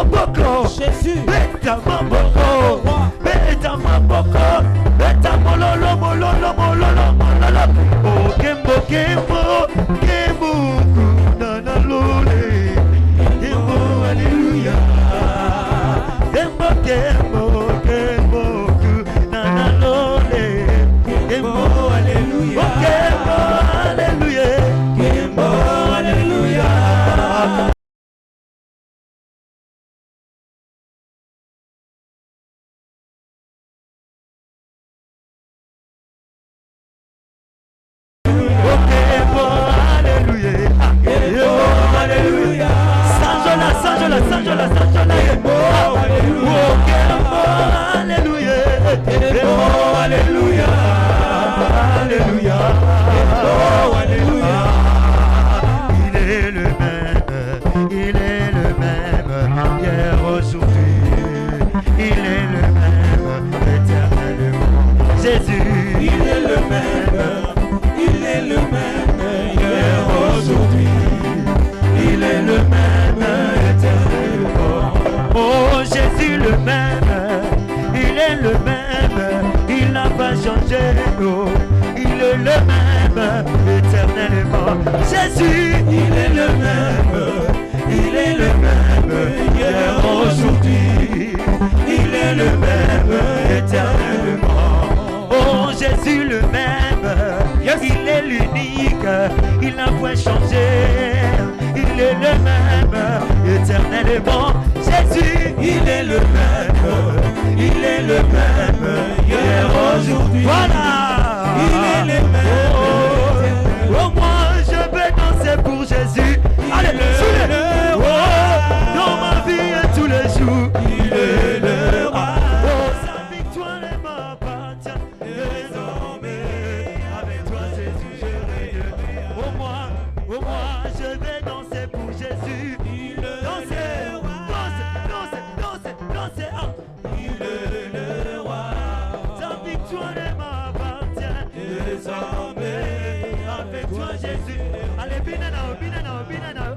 maboko. Jésus. Beta maboko. Beta maboko. Beta mololo mololo mololo mololo. Oh kembo kembo kembo nana lole. Kembo alléluia. Kembo kembo kembo nana lole. Kembo alléluia. Kembo alléluia. Kembo alléluia. Jésus, il est le même, hier, aujourd'hui, il est le même, éternellement. Oh, Jésus le même, il est l'unique, il n'a point changé, il est le même, éternellement. Jésus, il est le même, hier, aujourd'hui, voilà, il est le même. Oh, moi je vais danser pour Jésus. Allez, soulez-le. Oh, dans ma vie et tous les jours, il est le roi. Oh, sa victoire est m'appartient. Désormais, avec toi Jésus, je règnerai. Oh, moi, je vais danser pour Jésus. Danser, danser, danser, danser. Ah. Il est le roi. Sa victoire est m'appartient. Désormais. Avec toi Jésus, allez binana,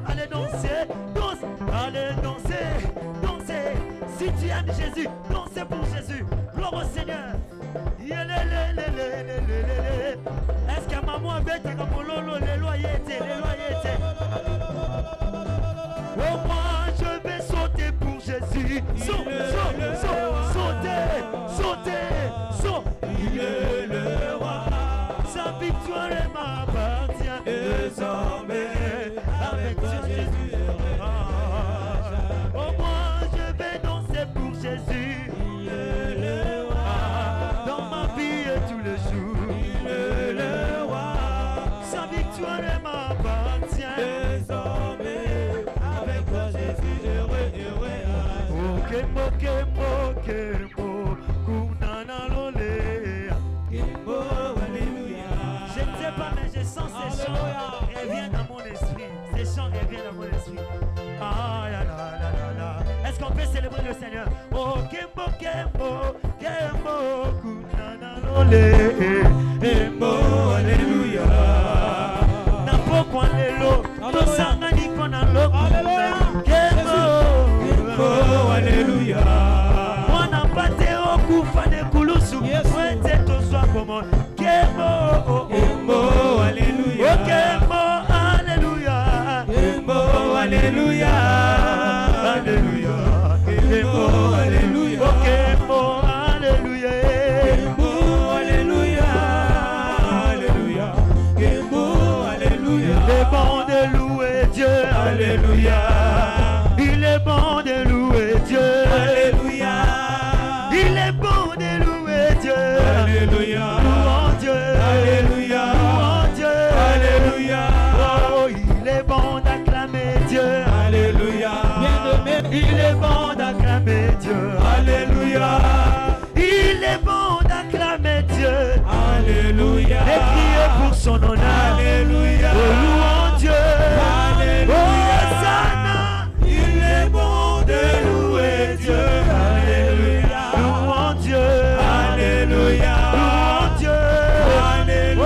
allez danser, danse, allez danser, danser. Si tu aimes Jésus, dansez pour Jésus. Gloire au Seigneur. Est-ce que maman bête comme lolo les loyautés. Oh moi je vais sauter pour Jésus. Sauter. Il est le roi. Sa victoire m'appartient désormais. Avec toi Jésus. Oh moi je vais danser pour Jésus. Il est le roi. Dans ma vie et tous les jours. Il est le roi. Sa victoire m'appartient désormais. Avec toi Jésus. Heureux. Oh kemo kunana lole. Kemo alléluia. Je ne sais pas, mais je sens ces chants reviennent dans mon esprit. Ces chants reviennent dans mon esprit. Ah, la. Est-ce qu'on peut célébrer le Seigneur? Oh, Kembo, kunana lole. Kembo, alléluia. Napokwa lelo, tosanga nikona loko. Kembo, alléluia. Mwana pate okufa ne kulusu. Wete toswa komo. Kembo, alléluia. Oh, Kembo, alléluia. Kembo, alléluia. Alléluia. Kembo, alléluia. Oh, Kembo, alléluia. Kembo, alléluia. Alléluia. Kembo, alléluia. Il est bon de louer Dieu. Alléluia. Il est bon de louer Dieu. Alléluia. Il est bon de louer Dieu. Alléluia. Louons Dieu. Alléluia. Louons Dieu. Alléluia. Oh, il est bon d'acclamer Dieu. Alléluia. Il est bon d'acclamer Dieu. Alléluia. Il est bon d'acclamer Dieu. Alléluia. Et crier pour son honneur. Alléluia. Oh, louons Dieu. Alléluia. Oh, Sana. Il est bon de louer Dieu. Alléluia. Louons Dieu. Alléluia. Louons Dieu. Alléluia. Oh,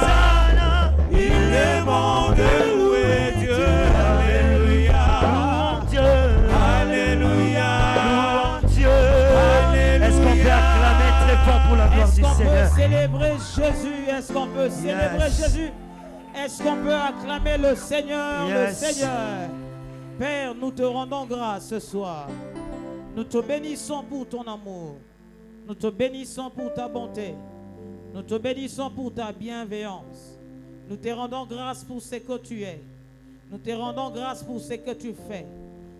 Sana. Il est bon de louer Dieu. Alléluia. Louons Dieu. Alléluia. fort pour la gloire du Seigneur. Est-ce qu'on peut célébrer Jésus? Est-ce qu'on peut célébrer Jésus? Est-ce qu'on peut acclamer le Seigneur, le Seigneur? Père, nous te rendons grâce ce soir. Nous te bénissons pour ton amour. Nous te bénissons pour ta bonté. Nous te bénissons pour ta bienveillance. Nous te rendons grâce pour ce que tu es. Nous te rendons grâce pour ce que tu fais.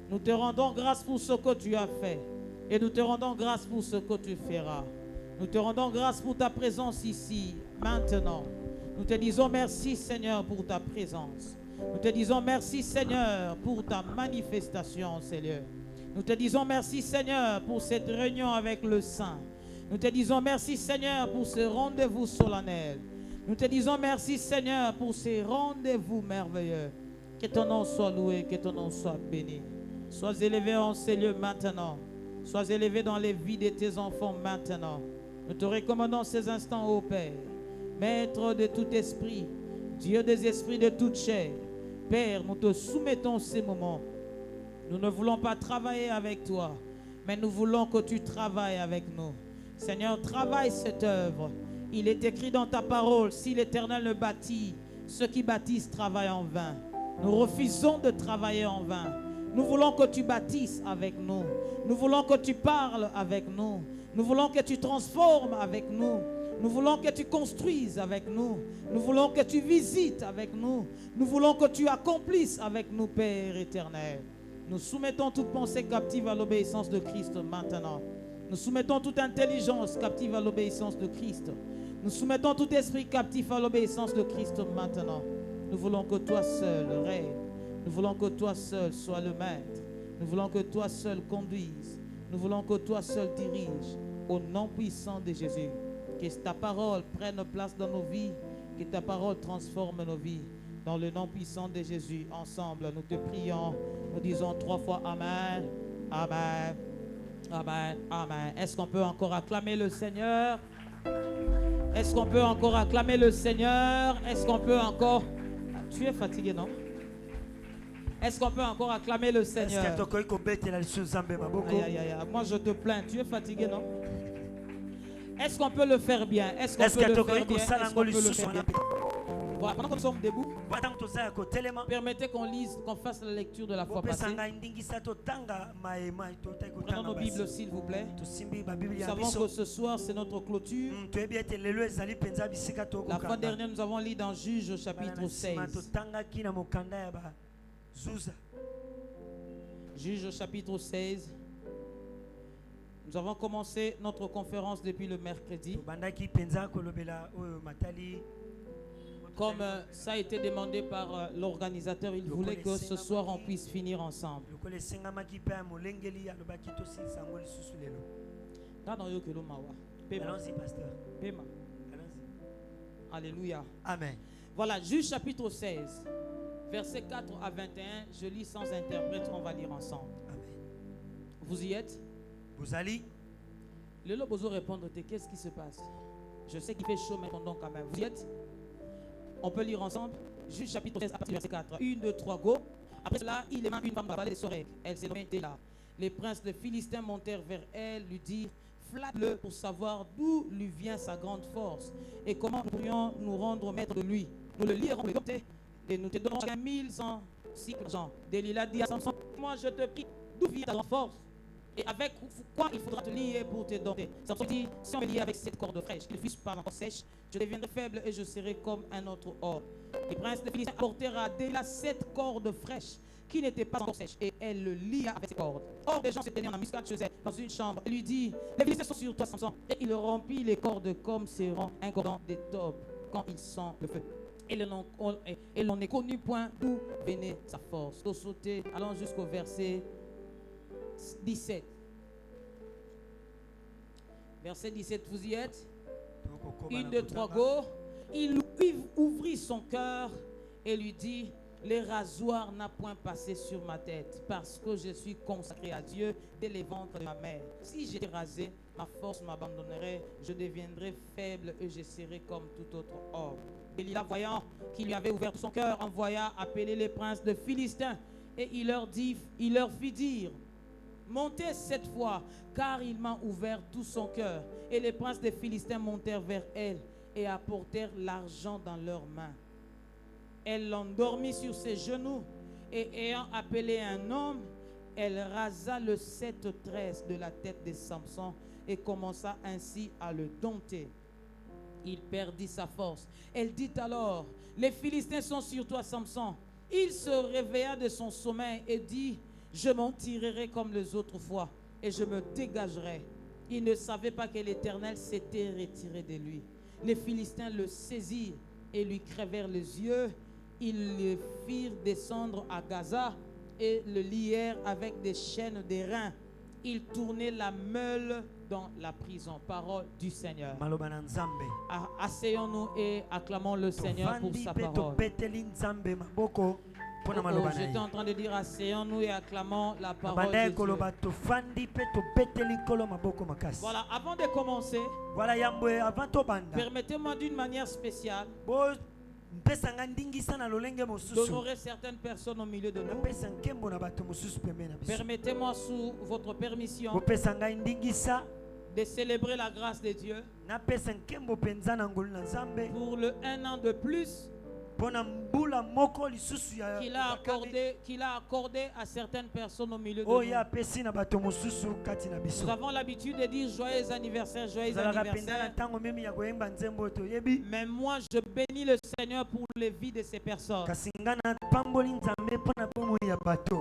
Nous te rendons grâce pour ce que tu as fait. Et nous te rendons grâce pour ce que tu feras. Nous te rendons grâce pour ta présence ici, maintenant. Nous te disons merci, Seigneur, pour ta présence. Nous te disons merci, Seigneur, pour ta manifestation, Seigneur. Nous te disons merci, Seigneur, pour cette réunion avec le Saint. Nous te disons merci, Seigneur, pour ce rendez-vous solennel. Nous te disons merci, Seigneur, pour ces rendez-vous merveilleux. Que ton nom soit loué, que ton nom soit béni. Sois élevé en ces lieux maintenant. Sois élevé dans les vies de tes enfants maintenant. Nous te recommandons ces instants, ô Père. Maître de tout esprit, Dieu des esprits de toute chair. Père, nous te soumettons ces moments. Nous ne voulons pas travailler avec toi, mais nous voulons que tu travailles avec nous. Seigneur, travaille cette œuvre. Il est écrit dans ta parole, si l'Éternel le bâtit, ceux qui bâtissent travaillent en vain. Nous refusons de travailler en vain. Nous voulons que tu bâtisses avec nous. Nous voulons que tu parles avec nous. Nous voulons que tu transformes avec nous. Nous voulons que tu construises avec nous. Nous voulons que tu visites avec nous. Nous voulons que tu accomplisses avec nous, Père éternel. Nous soumettons toute pensée captive à l'obéissance de Christ maintenant. Nous soumettons toute intelligence captive à l'obéissance de Christ. Nous soumettons tout esprit captif à l'obéissance de Christ maintenant. Nous voulons que toi seul règne. Nous voulons que toi seul sois le maître. Nous voulons que toi seul conduise. Nous voulons que toi seul dirige. Au nom puissant de Jésus. Que ta parole prenne place dans nos vies. Que ta parole transforme nos vies. Dans le nom puissant de Jésus, ensemble, nous te prions. Nous disons 3 fois Amen. Amen. Amen. Amen. Est-ce qu'on peut encore acclamer le Seigneur? Est-ce qu'on peut encore acclamer le Seigneur? Est-ce qu'on peut encore... Tu es fatigué, non? Est-ce qu'on peut encore acclamer le Seigneur? Moi, je te plains. Tu es fatigué, non? Est-ce qu'on peut le faire bien? Est-ce qu'on peut le faire bien? Est-ce qu'on peut le faire bien? Voilà, pendant que nous sommes debout, permettez qu'on lise, qu'on fasse la lecture de la fois passée. Prenons nos Bibles, s'il vous plaît. Nous savons que ce soir, c'est notre clôture. La fois dernière, nous avons lu dans Juge chapitre 16. Juge chapitre 16. Nous avons commencé notre conférence depuis le mercredi. Comme ça a été demandé par l'organisateur, il voulait que ce soir on puisse finir ensemble. Allons-y, pasteur. Alléluia. Amen. Voilà, Juge chapitre 16, versets 4 à 21. Je lis sans interprète, on va lire ensemble. Amen. Vous y êtes? Vous allez? Le Lobozo répondre, qu'est-ce qui se passe? Je sais qu'il fait chaud, mais donc quand même. Vous y êtes? On peut lire ensemble. Juge chapitre 16, à partir du verset 4. 1, 2, 3, go. Après cela, il aima une femme dans la vallée de Sorek. Elle s'est nommée Déla. Les princes de Philistins montèrent vers elle, lui dirent, flatte-le pour savoir d'où lui vient sa grande force et comment nous pourrions nous rendre maître de lui. Nous le lierons de côté et nous te donnerons chacun 1100 cycles d'argent. Delilah dit à Samson, moi je te prie, d'où vient ta grande force? Et avec quoi il faudra te lier pour te dompter? Samson dit, si on me lie avec cette corde fraîche, qu'il ne fût pas encore sèche, je deviendrai faible et je serai comme un autre homme. Les princes de Philistins apportèrent à Déla 7 cordes fraîches qui n'étaient pas encore sèches, et elle le lia avec ces cordes. Or, des gens se tenaient en embuscade chez elle dans une chambre. Elle lui dit, les Philistins sont sur toi, Samson. Et il rompit les cordes comme seront un cordon d'étoffe quand ils sont le feu. Et l'on n'est connu point d'où venait sa force. Donc, sauter, allons jusqu'au verset 17. Verset 17, vous y êtes? 1, 2, 3, go. Il ouvrit son cœur et lui dit, les rasoirs n'a point passé sur ma tête, parce que je suis consacré à Dieu dès les ventres de ma mère. Si j'étais rasé, ma force m'abandonnerait, je deviendrais faible et je serais comme tout autre homme. Delilah, voyant qu'il lui avait ouvert son cœur, envoya appeler les princes de Philistins, et il leur fit dire, Montez cette fois, car il m'a ouvert tout son cœur. Et les princes des Philistins montèrent vers elle et apportèrent l'argent dans leurs mains. Elle l'endormit sur ses genoux et ayant appelé un homme, elle rasa le cèpe-tresse de la tête de Samson et commença ainsi à le dompter. Il perdit sa force. Elle dit alors, les Philistins sont sur toi, Samson. Il se réveilla de son sommeil et dit, je m'en tirerai comme les autres fois et je me dégagerai. Il ne savait pas que l'Éternel s'était retiré de lui. Les Philistins le saisirent et lui crevèrent les yeux. Ils le firent descendre à Gaza et le lièrent avec des chaînes d'airain. Ils tournaient la meule dans la prison. Parole du Seigneur. Asseyons-nous et acclamons le Seigneur pour sa parole. J'étais en train de dire asseyons-nous et acclamons la parole de Dieu. Voilà, avant de commencer, permettez-moi d'une manière spéciale d'honorer certaines personnes au milieu de nous. Permettez-moi, sous votre permission, de célébrer la grâce de Dieu pour le 1 an de plus qu'il a accordé à certaines personnes au milieu de nous. Nous avons l'habitude de dire joyeux anniversaire, joyeux anniversaire. Mais moi, je bénis le Seigneur pour les vies de ces personnes.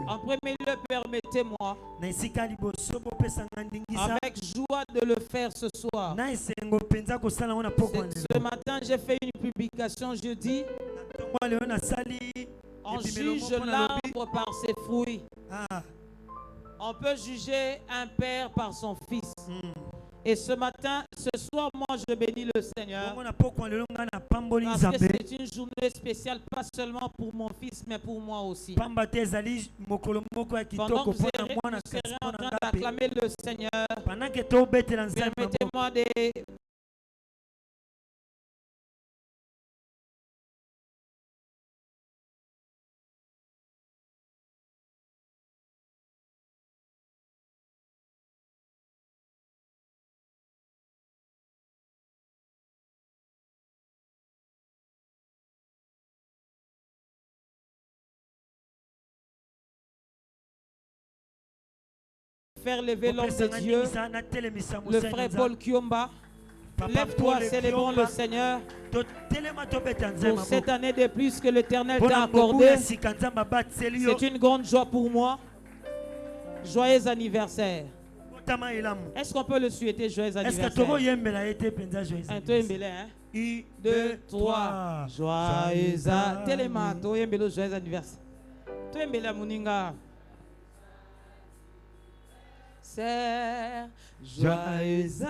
En premier lieu, permettez-moi, avec joie, de le faire ce soir. Ce matin, j'ai fait une publication, je dis, on juge l'arbre par ses fruits. On peut juger un père par son fils. Et ce matin, ce soir, moi je bénis le Seigneur parce que c'est une journée spéciale, pas seulement pour mon fils, mais pour moi aussi. Pendant que vous serez en train d'acclamer le Seigneur, permettez-moi de... faire lever l'homme de Dieu, le frère Paul Kiomba. Lève-toi, célébrons le Seigneur pour cette année de plus que l'Éternel t'a accordé. C'est une grande joie pour moi. Joyeux anniversaire. Est-ce qu'on peut le souhaiter joyeux anniversaire? Un peu embellé, hein? 1, 2, 3. Joyeux anniversaire. Toi embellé, Mouninga. Joyeux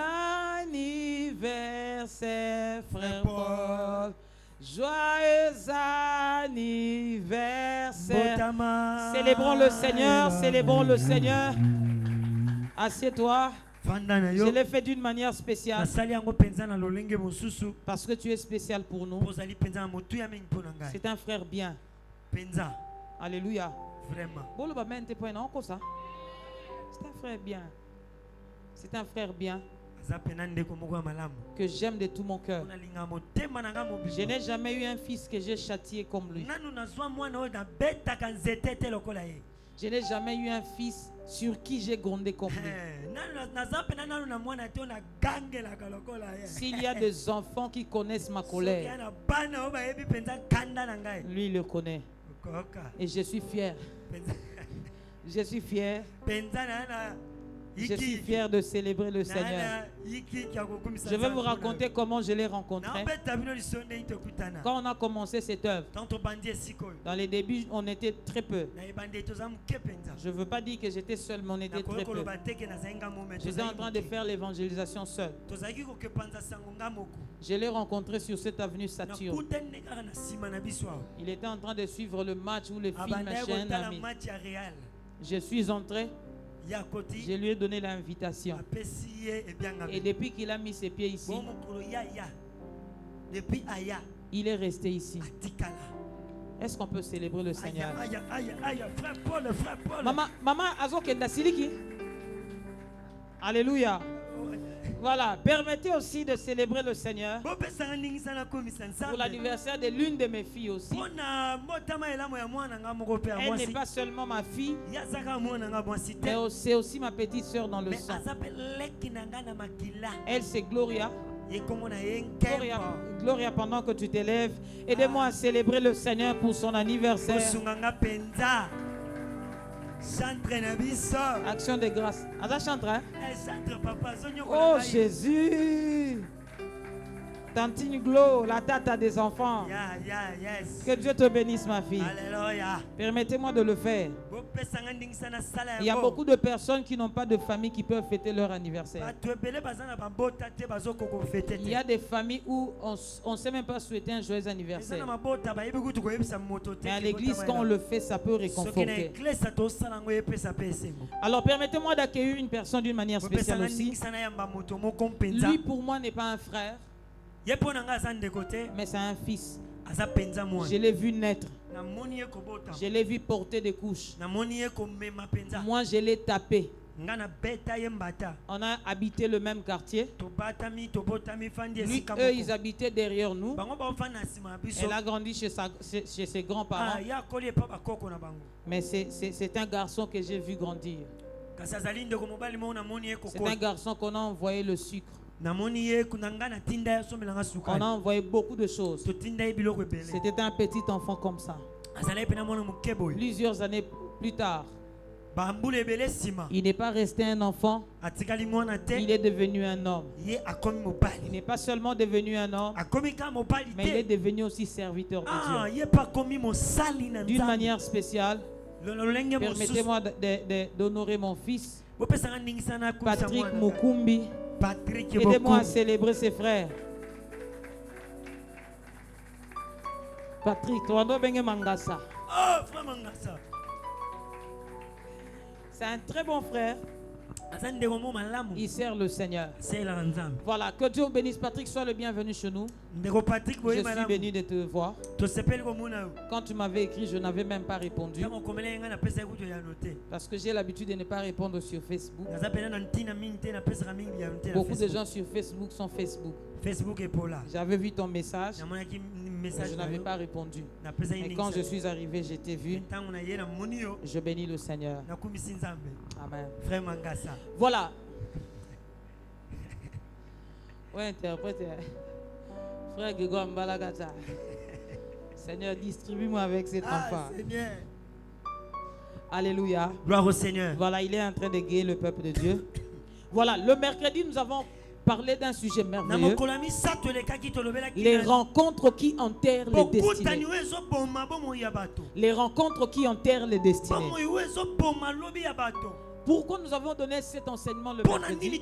anniversaire, frère Paul. Joyeux anniversaire. Célébrons le Seigneur, célébrons le Seigneur. Assieds-toi. Je l'ai fait d'une manière spéciale parce que tu es spécial pour nous. C'est un frère bien. Alléluia. Vraiment. C'est un frère bien. C'est un frère bien que j'aime de tout mon cœur. Je n'ai jamais eu un fils que j'ai châtié comme lui. Je n'ai jamais eu un fils sur qui j'ai grondé comme lui. S'il y a des enfants qui connaissent ma colère, lui il le connaît. Et je suis fier. Je suis fier. Je suis fier de célébrer le Seigneur. Je vais vous raconter comment je l'ai rencontré. Quand on a commencé cette œuvre, dans les débuts, on était très peu. Je ne veux pas dire que j'étais seul, mais on était très peu. J'étais en train de faire l'évangélisation seul. Je l'ai rencontré sur cette avenue Saturne. Il était en train de suivre le match où le film machin a mis. Je suis entré. Je lui ai donné l'invitation. Et depuis qu'il a mis ses pieds ici, il est resté ici. Est-ce qu'on peut célébrer le Seigneur? Maman, Azo Kenda Siliki. Alléluia. Voilà, permettez aussi de célébrer le Seigneur pour l'anniversaire de l'une de mes filles aussi. Elle n'est pas seulement ma fille, mais c'est aussi ma petite soeur dans le sang. Elle, c'est Gloria. Gloria, pendant que tu t'élèves, aidez-moi à célébrer le Seigneur pour son anniversaire. Action de grâce. Oh Jésus. Tantine Glo, la tata des enfants. Que Dieu te bénisse, ma fille. Permettez-moi de le faire. Il y a beaucoup de personnes qui n'ont pas de famille qui peuvent fêter leur anniversaire. Il y a des familles où on ne sait même pas souhaiter un joyeux anniversaire. Mais à l'église, quand on le fait, ça peut réconforter. Alors permettez-moi d'accueillir une personne d'une manière spéciale aussi. Lui, pour moi, n'est pas un frère, mais c'est un fils. Je l'ai vu naître. Je l'ai vu porter des couches. Moi, je l'ai tapé. On a habité le même quartier. Lui, eux, ils habitaient derrière nous. Elle a grandi chez ses grands-parents. Mais c'est un garçon que j'ai vu grandir. C'est un garçon qu'on a envoyé le sucre. On a envoyé beaucoup de choses. C'était un petit enfant comme ça. Plusieurs années plus tard, il n'est pas resté un enfant, il est devenu un homme. Il n'est pas seulement devenu un homme, mais il est devenu aussi serviteur de Dieu. D'une manière spéciale, permettez-moi d'honorer mon fils, Patrick Mukumbi. Aidez-moi à célébrer ses frères. Patrick, tu as bien Mangasa. Oh, frère Mangasa. C'est un très bon frère. Il sert le Seigneur. Voilà, que Dieu bénisse Patrick, sois le bienvenu chez nous. Je suis béni de te voir. Quand tu m'avais écrit, je n'avais même pas répondu. Parce que j'ai l'habitude de ne pas répondre sur Facebook. Beaucoup de gens sur Facebook sont Facebook. J'avais vu ton message, mais je n'avais pas répondu. Et quand je suis arrivé, je t'ai vu. Je bénis le Seigneur. Amen. Frère Mangasa. Voilà. Oui, interprète. Frère Grégoire Mbalagata. Seigneur, distribue-moi avec cet enfant. Seigneur. Alléluia. Gloire au Seigneur. Voilà, il est en train de guérir le peuple de Dieu. Voilà, le mercredi, nous avons parlé d'un sujet merveilleux. Les rencontres qui enterrent les destinées. Les rencontres qui enterrent les destinées. Pourquoi nous avons donné cet enseignement le mercredi?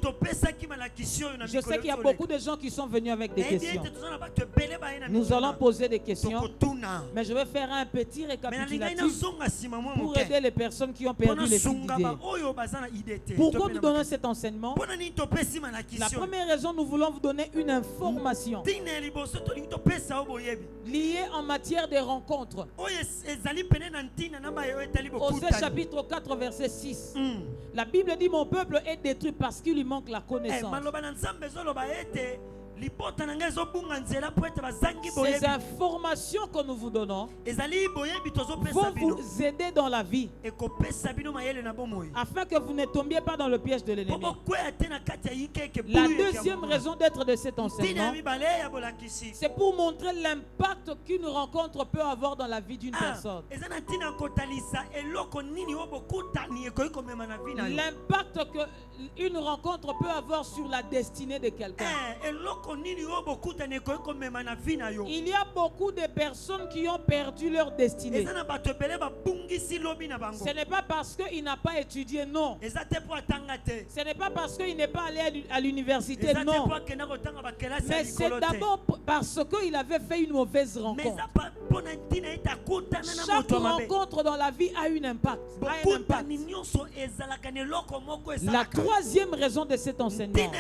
Je sais qu'il y a beaucoup de gens qui sont venus avec des questions. Nous allons poser des questions, mais je vais faire un petit récapitulatif pour aider les personnes qui ont perdu les fils d'idées. Pourquoi nous donnons cet enseignement? La première raison, nous voulons vous donner une information liée en matière de rencontres. Osée chapitre 4 verset 6. La Bible dit: mon peuple est détruit parce qu'il lui manque la connaissance. Ces informations que nous vous donnons vont vous aider dans la vie, afin que vous ne tombiez pas dans le piège de l'ennemi. La deuxième raison d'être de cet enseignement, c'est pour montrer l'impact qu'une rencontre peut avoir dans la vie d'une personne. L'impact qu'une rencontre peut avoir sur la destinée de quelqu'un. Il y a beaucoup de personnes qui ont perdu leur destinée. Ce n'est pas parce qu'il n'a pas étudié, non. Ce n'est pas parce qu'il n'est pas allé à l'université, non. Mais c'est d'abord parce qu'il avait fait une mauvaise rencontre. Chaque rencontre dans la vie a un impact. La troisième raison de cet enseignement,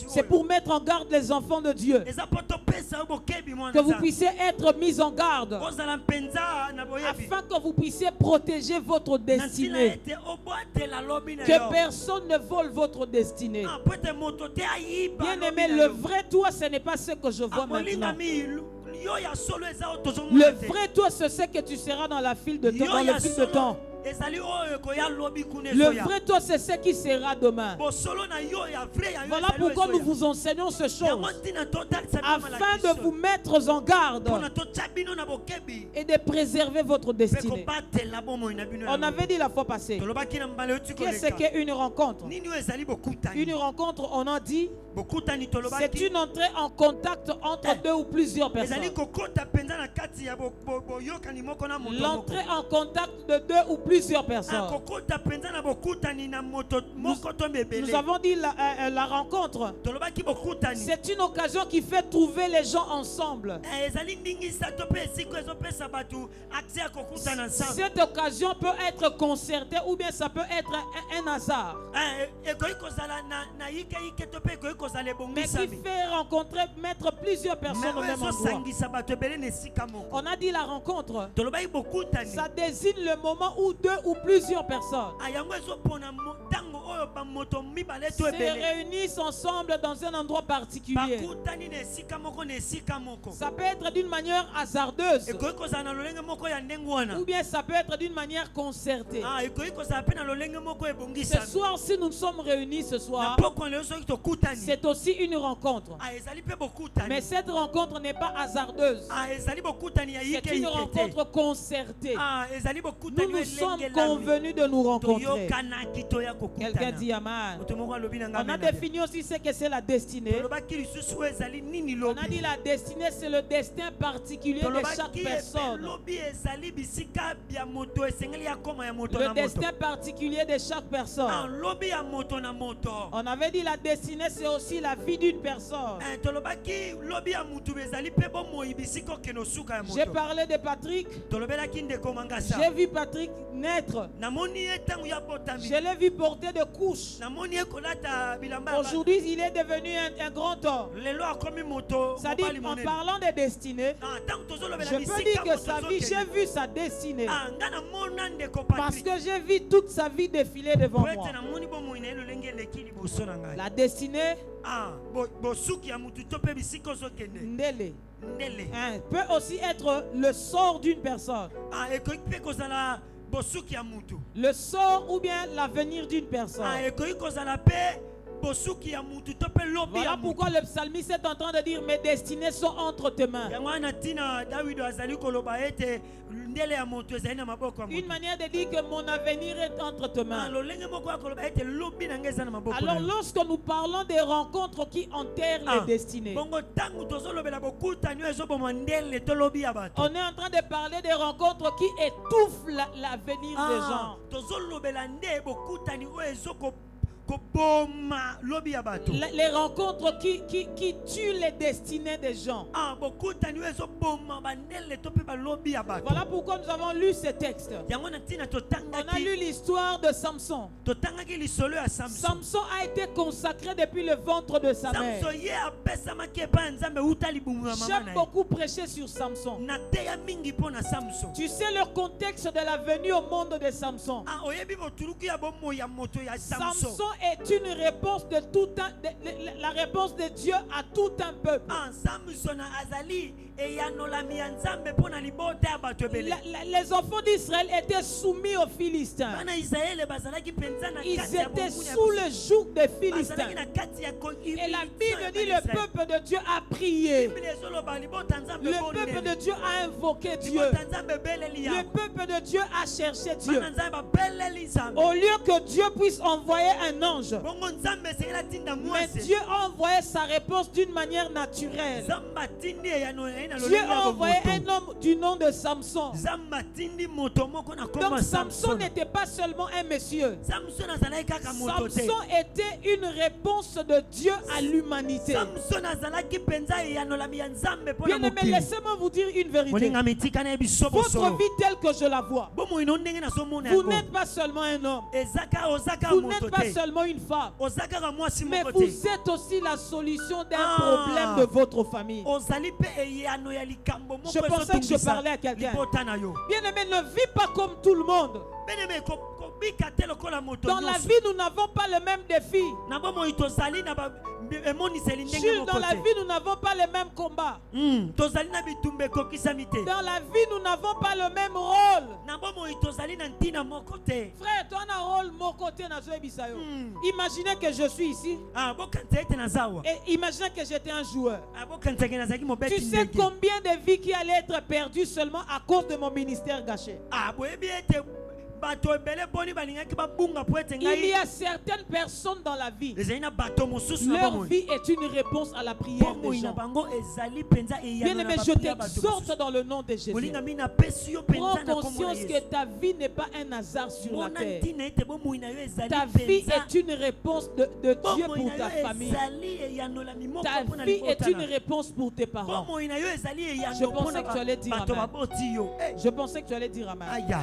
c'est pour mettre en garde les enfants de Dieu, que vous puissiez être mis en garde, afin que vous puissiez protéger votre destinée, que personne ne vole votre destinée. Bien aimé, le vrai toi, ce n'est pas ce que je vois maintenant. Le vrai toi, c'est ce que tu seras dans la file de temps, dans le fil de temps. Le vrai toi, c'est ce qui sera demain. Voilà pourquoi nous vous enseignons ces choses, afin de vous mettre en garde et de préserver votre destinée. On avait dit la fois passée, qu'est-ce qu'une rencontre? Une rencontre, on a dit, c'est une entrée en contact entre deux ou plusieurs personnes. L'entrée en contact de deux ou plusieurs personnes. Nous avons dit la rencontre, c'est une occasion qui fait trouver les gens ensemble. Cette occasion peut être concertée ou bien ça peut être un hasard, mais qui fait rencontrer, mettre plusieurs personnes au même endroit. On a dit la rencontre, ça désigne le moment où deux ou plusieurs personnes se réunissent ensemble dans un endroit particulier. Ça peut être d'une manière hasardeuse, ou bien ça peut être d'une manière concertée. Ce soir, si nous sommes réunis ce soir, c'est aussi une rencontre. Mais cette rencontre n'est pas hasardeuse. C'est une rencontre concertée. Nous sommes convenus de nous rencontrer. Quelqu'un dit amen. On a défini aussi ce que c'est la destinée. On a dit la destinée, c'est le destin particulier de chaque personne. Le destin particulier de chaque personne. On avait dit la destinée, c'est aussi la vie d'une personne. J'ai parlé de Patrick. J'ai vu Patrick naître. Je l'ai vu porter de couches. Aujourd'hui, il est devenu un grand homme. C'est-à-dire, en parlant de destinée, je peux dire que sa vie, j'ai vu sa destinée. Parce que j'ai vu toute sa vie défiler devant moi. La destinée peut aussi être le sort d'une personne. Le sort ou bien l'avenir d'une personne. Voilà pourquoi le psalmiste est en train de dire: mes destinées sont entre tes mains. Une manière de dire que mon avenir est entre tes mains. Alors lorsque nous parlons des rencontres qui enterrent les destinées, on est en train de parler des rencontres qui étouffent l'avenir des gens. Les rencontres qui tuent les destinées des gens. Voilà pourquoi nous avons lu ce texte. On a lu l'histoire de Samson. Samson a été consacré depuis le ventre de sa mère. J'aime beaucoup prêcher sur Samson. Tu sais le contexte de la venue au monde de Samson. Samson est une réponse de tout la réponse de Dieu à tout un peuple. Les enfants d'Israël étaient soumis aux Philistins. Ils étaient sous le joug des Philistins. Et la Bible dit le peuple de Dieu a prié. Le peuple de Dieu a invoqué Dieu. Le peuple de Dieu a cherché Dieu. Au lieu que Dieu puisse envoyer un ange, mais Dieu a envoyé sa réponse d'une manière naturelle. Dieu a envoyé un homme du nom de Samson. Donc Samson n'était pas seulement un monsieur. Samson était une réponse de Dieu à l'humanité. Bien aimé, laissez-moi vous dire une vérité. Votre vie telle que je la vois, vous n'êtes pas seulement un homme. Vous n'êtes pas seulement seulement une femme, ozakaka mwasi mais moko te. vous êtes aussi la solution d'un problème de votre famille. Ozali pe eyano ya likambo moko Je pensais que je parlais à quelqu'un. libota na yo. Bien-aimé, ne vis pas comme tout le monde. Bien-aimé, kobika te lokola moto Dans la nyonso. vie, nous n'avons pas le même défi. Na bomoi tozali na ba emoniseli ndenge Jules, moko dans la te. vie, nous n'avons pas les mêmes combats. Tozali na bitumba ekokisami te. Dans la vie, nous n'avons pas le même rôle. Na bomoi tozali na ntina moko te. Frère, toi, tu as un rôle mon côté. Imaginez que je suis ici. Bokanisa ete nazawa. Et imaginez que j'étais un joueur. Bokanisa ke nazaki mobeti Tu sais ndenge. combien de vies qui allaient être perdues seulement à cause de mon ministère gâché. Boyebi ete bato ebele boni balingaki babunga po ete Il y ngai. a certaines personnes dans la vie. Ezali na bato mosusu na Leur bomoi. vie est une réponse à la prière des Bomoi na gens. bango ezali penza eyano Bien na aimé, ba je prière bato t'exhorte mosusu. dans le nom de Jésus. Molinga mi na pesi yo Prends penza na kombo na conscience Yesu. que ta vie n'est pas un hasard sur la Mona terre. ntina ete bomoi na yo ezali Ta vie penza. est une réponse de Dieu Bomoi pour na ta yo famille. ezali eyano la mimoko Ta mpo na vie libota est une na. réponse pour tes parents. Bomoi na yo ezali eyano Je mpo pensais na que tu allais dire bato amen. baboti yo. Je pensais que tu allais dire amen. Aya.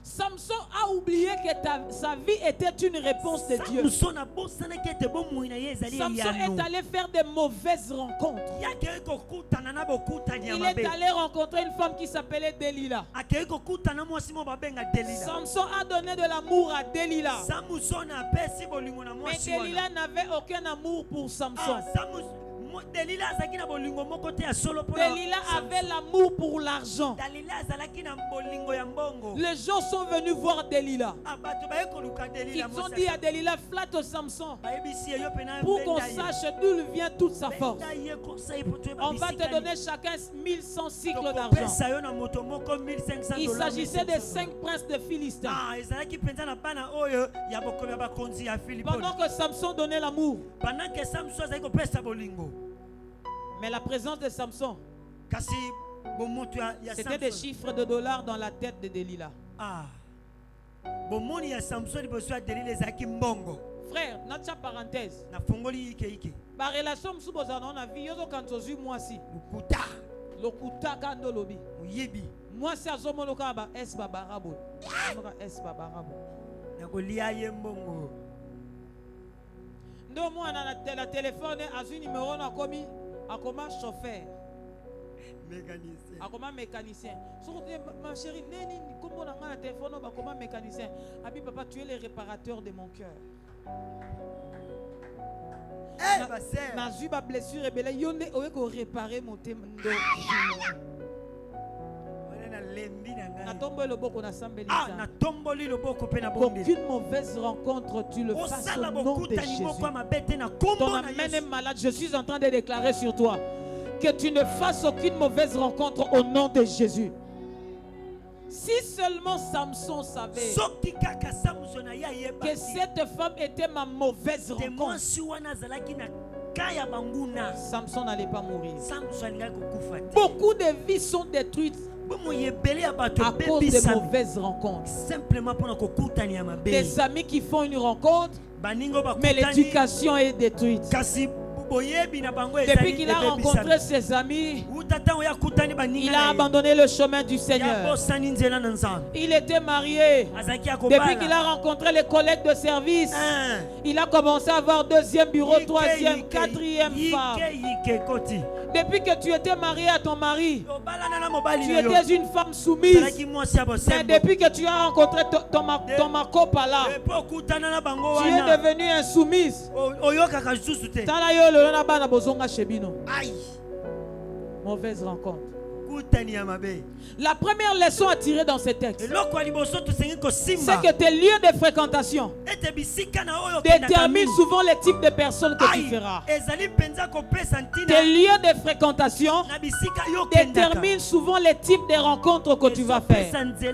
Samson a oublié que sa vie était une réponse de Dieu. Samson abosanaki ete bomoi na ye ezali Samson eyano. est allé faire de mauvaises rencontres. Akei kokutana na bokutani ya Il est mabe. allé rencontrer une femme qui s'appelait Delilah. Akei kokutana mwasi mo babenga Delila. Samson a donné de l'amour à Delilah. Samson apesi bolingo na Mais mwasi wana. Delilah n'avait aucun amour pour Samson. Delila azalaki na bolingo moko te ya solo po. Delilah avait l'amour pour l'argent. Delila azalaki na bolingo ya mbongo. Les gens sont venus voir Delilah. Bato baye koluka Ils Delila. ont dit à Delilah, flatte Samson Bayebisi yo pena pour qu'on sache d'où vient toute sa force. On va te donner chacun 1100 cycles d'argent. Il s'agissait des 5 princes de Philistins. Pendant que Samson donnait l'amour, mais la présence de Samson, c'était des chiffres de dollars dans la tête de Delilah. Frère, notre parenthèse. La relation dans la vie, moi si. Lokuta kando lobi. Moi si azomoloka ba es babarabo. Es babarabo. Ndo moi na la téléphone azu numéro na komi akoma chauffeur. Akoma mécanicien. Ma chérie, comment on a un téléphone akoma mécanicien. Abi papa, tu es le réparateur de mon cœur. Na ju ba blessure ebele yonde oye ko réparer mon thème. Na tombo le boko na sambeli. Na tomboli le boko pe na bonde. Aucune mauvaise rencontre tu le fasses au nom de Jésus. Ton amène est malade. Je suis en train de déclarer sur toi que tu ne fasses aucune mauvaise rencontre au nom de Jésus. Si seulement Samson savait que cette femme était ma mauvaise rencontre, Samson n'allait pas mourir. Beaucoup de vies sont détruites à cause de mauvaises rencontres. Des amis qui font une rencontre, mais l'éducation est détruite. Depuis qu'il a rencontré ses amis, il a abandonné le chemin du Seigneur. Il était marié. Depuis qu'il a rencontré les collègues de service, il a commencé à avoir deuxième bureau, troisième, quatrième femme. Depuis que tu étais marié à ton mari, tu étais une femme soumise. Mais depuis que tu as rencontré ton makopa là, tu es devenue insoumise. Mauvaise rencontre. La première leçon à tirer dans ce texte, c'est que tes lieux de fréquentation déterminent souvent les types de personnes que tu feras. Tes lieux de fréquentation déterminent souvent les types de rencontres que tu vas faire. Les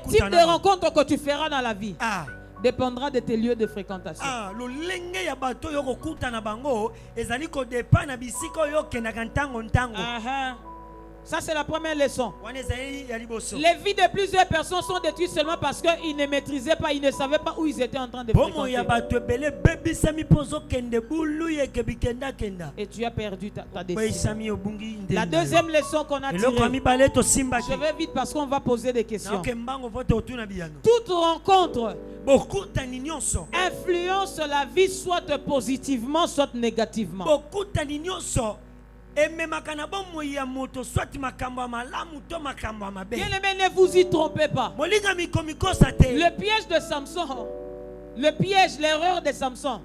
types de rencontres que tu feras dans la vie dépendra de tes lieux de fréquentation. Ça, c'est la première leçon. wana ezali ya liboso. Les vies de plusieurs personnes sont détruites seulement parce qu'ils ne maîtrisaient pas, ils ne savaient pas où ils étaient en train de Bomo ya fréquenter. bato ebele bebisami pozo kende bulu yekebi kenda. Et tu as perdu ta destinée. Boisami obungi ndenge. La deuxième leçon qu'on a eloko tirée, mibale tosimbaki. je vais vite parce qu'on va poser des questions. naoke mbango vote otuna biyano. Toute rencontre bokutani nyonso. influence la vie soit positivement, soit négativement. bokutani nyonso ememaka na bomoi ya moto swati makambo ya malamu to makambo ya mabe. Bien aimé, ne vous y trompez pas. molinga mikomikosa te. Le piège de Samson, le piège, l'erreur de Samson,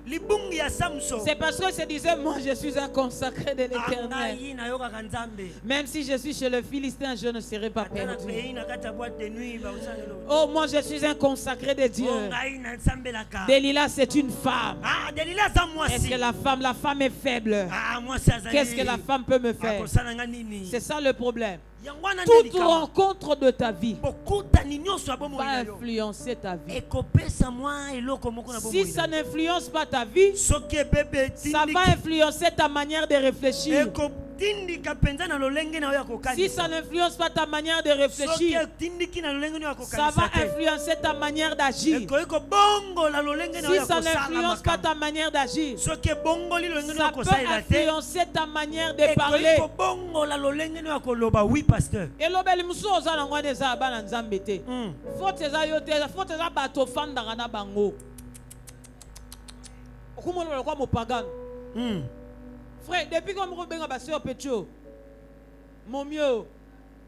libungi ya Samson. c'est parce que se disait, moi je suis un consacré de l'Éternel. ngai nayokaka nzambe. Même si je suis chez le Philistin, je ne serai pas ata na perdu. pays na kati ya boîte de nuit baosalelo. Oh, moi je suis un consacré de Dieu. ngai na nsambelaka. Delilah, c'est une femme. Delila za Est-ce mwasi. que la femme est faible? mwasi azali. Qu'est-ce que la femme peut me faire? akosala nga nini. C'est ça le problème. yango wana Toute ndelikama. rencontre de ta vie bokutani nyonso ya bomoi va na yo. influencer ta vie. ekopesa mwa eloko moko na bomoi Si na ça yo. n'influence pas ta vie, soki ebebe ça va influencer ta manière de réfléchir. ekotindika mpenza na lolenge na yo ya Si kokanisa. ça n'influence pas ta manière de soki réfléchir, etindiki na lolenge na yo ya ça va kokanisa te. influencer ta manière d'agir. ekoki kobongola lolenge na yo Si ya ça kosala n'influence pas makambo. ta manière d'agir, soki ebongoli lolenge na yo ça ya peut kosalela te. influencer ta manière de ekoki parler. kobongola lolenge na yo ya koloba. Oui pasteur. elobeli mosusu oza nango wana eza ya bana nzambe te. Faute eza yo te, faute eza bato ofandaka na bango. okumona lokwa mopagano. Frère, depuis que moko benga baseur petio momio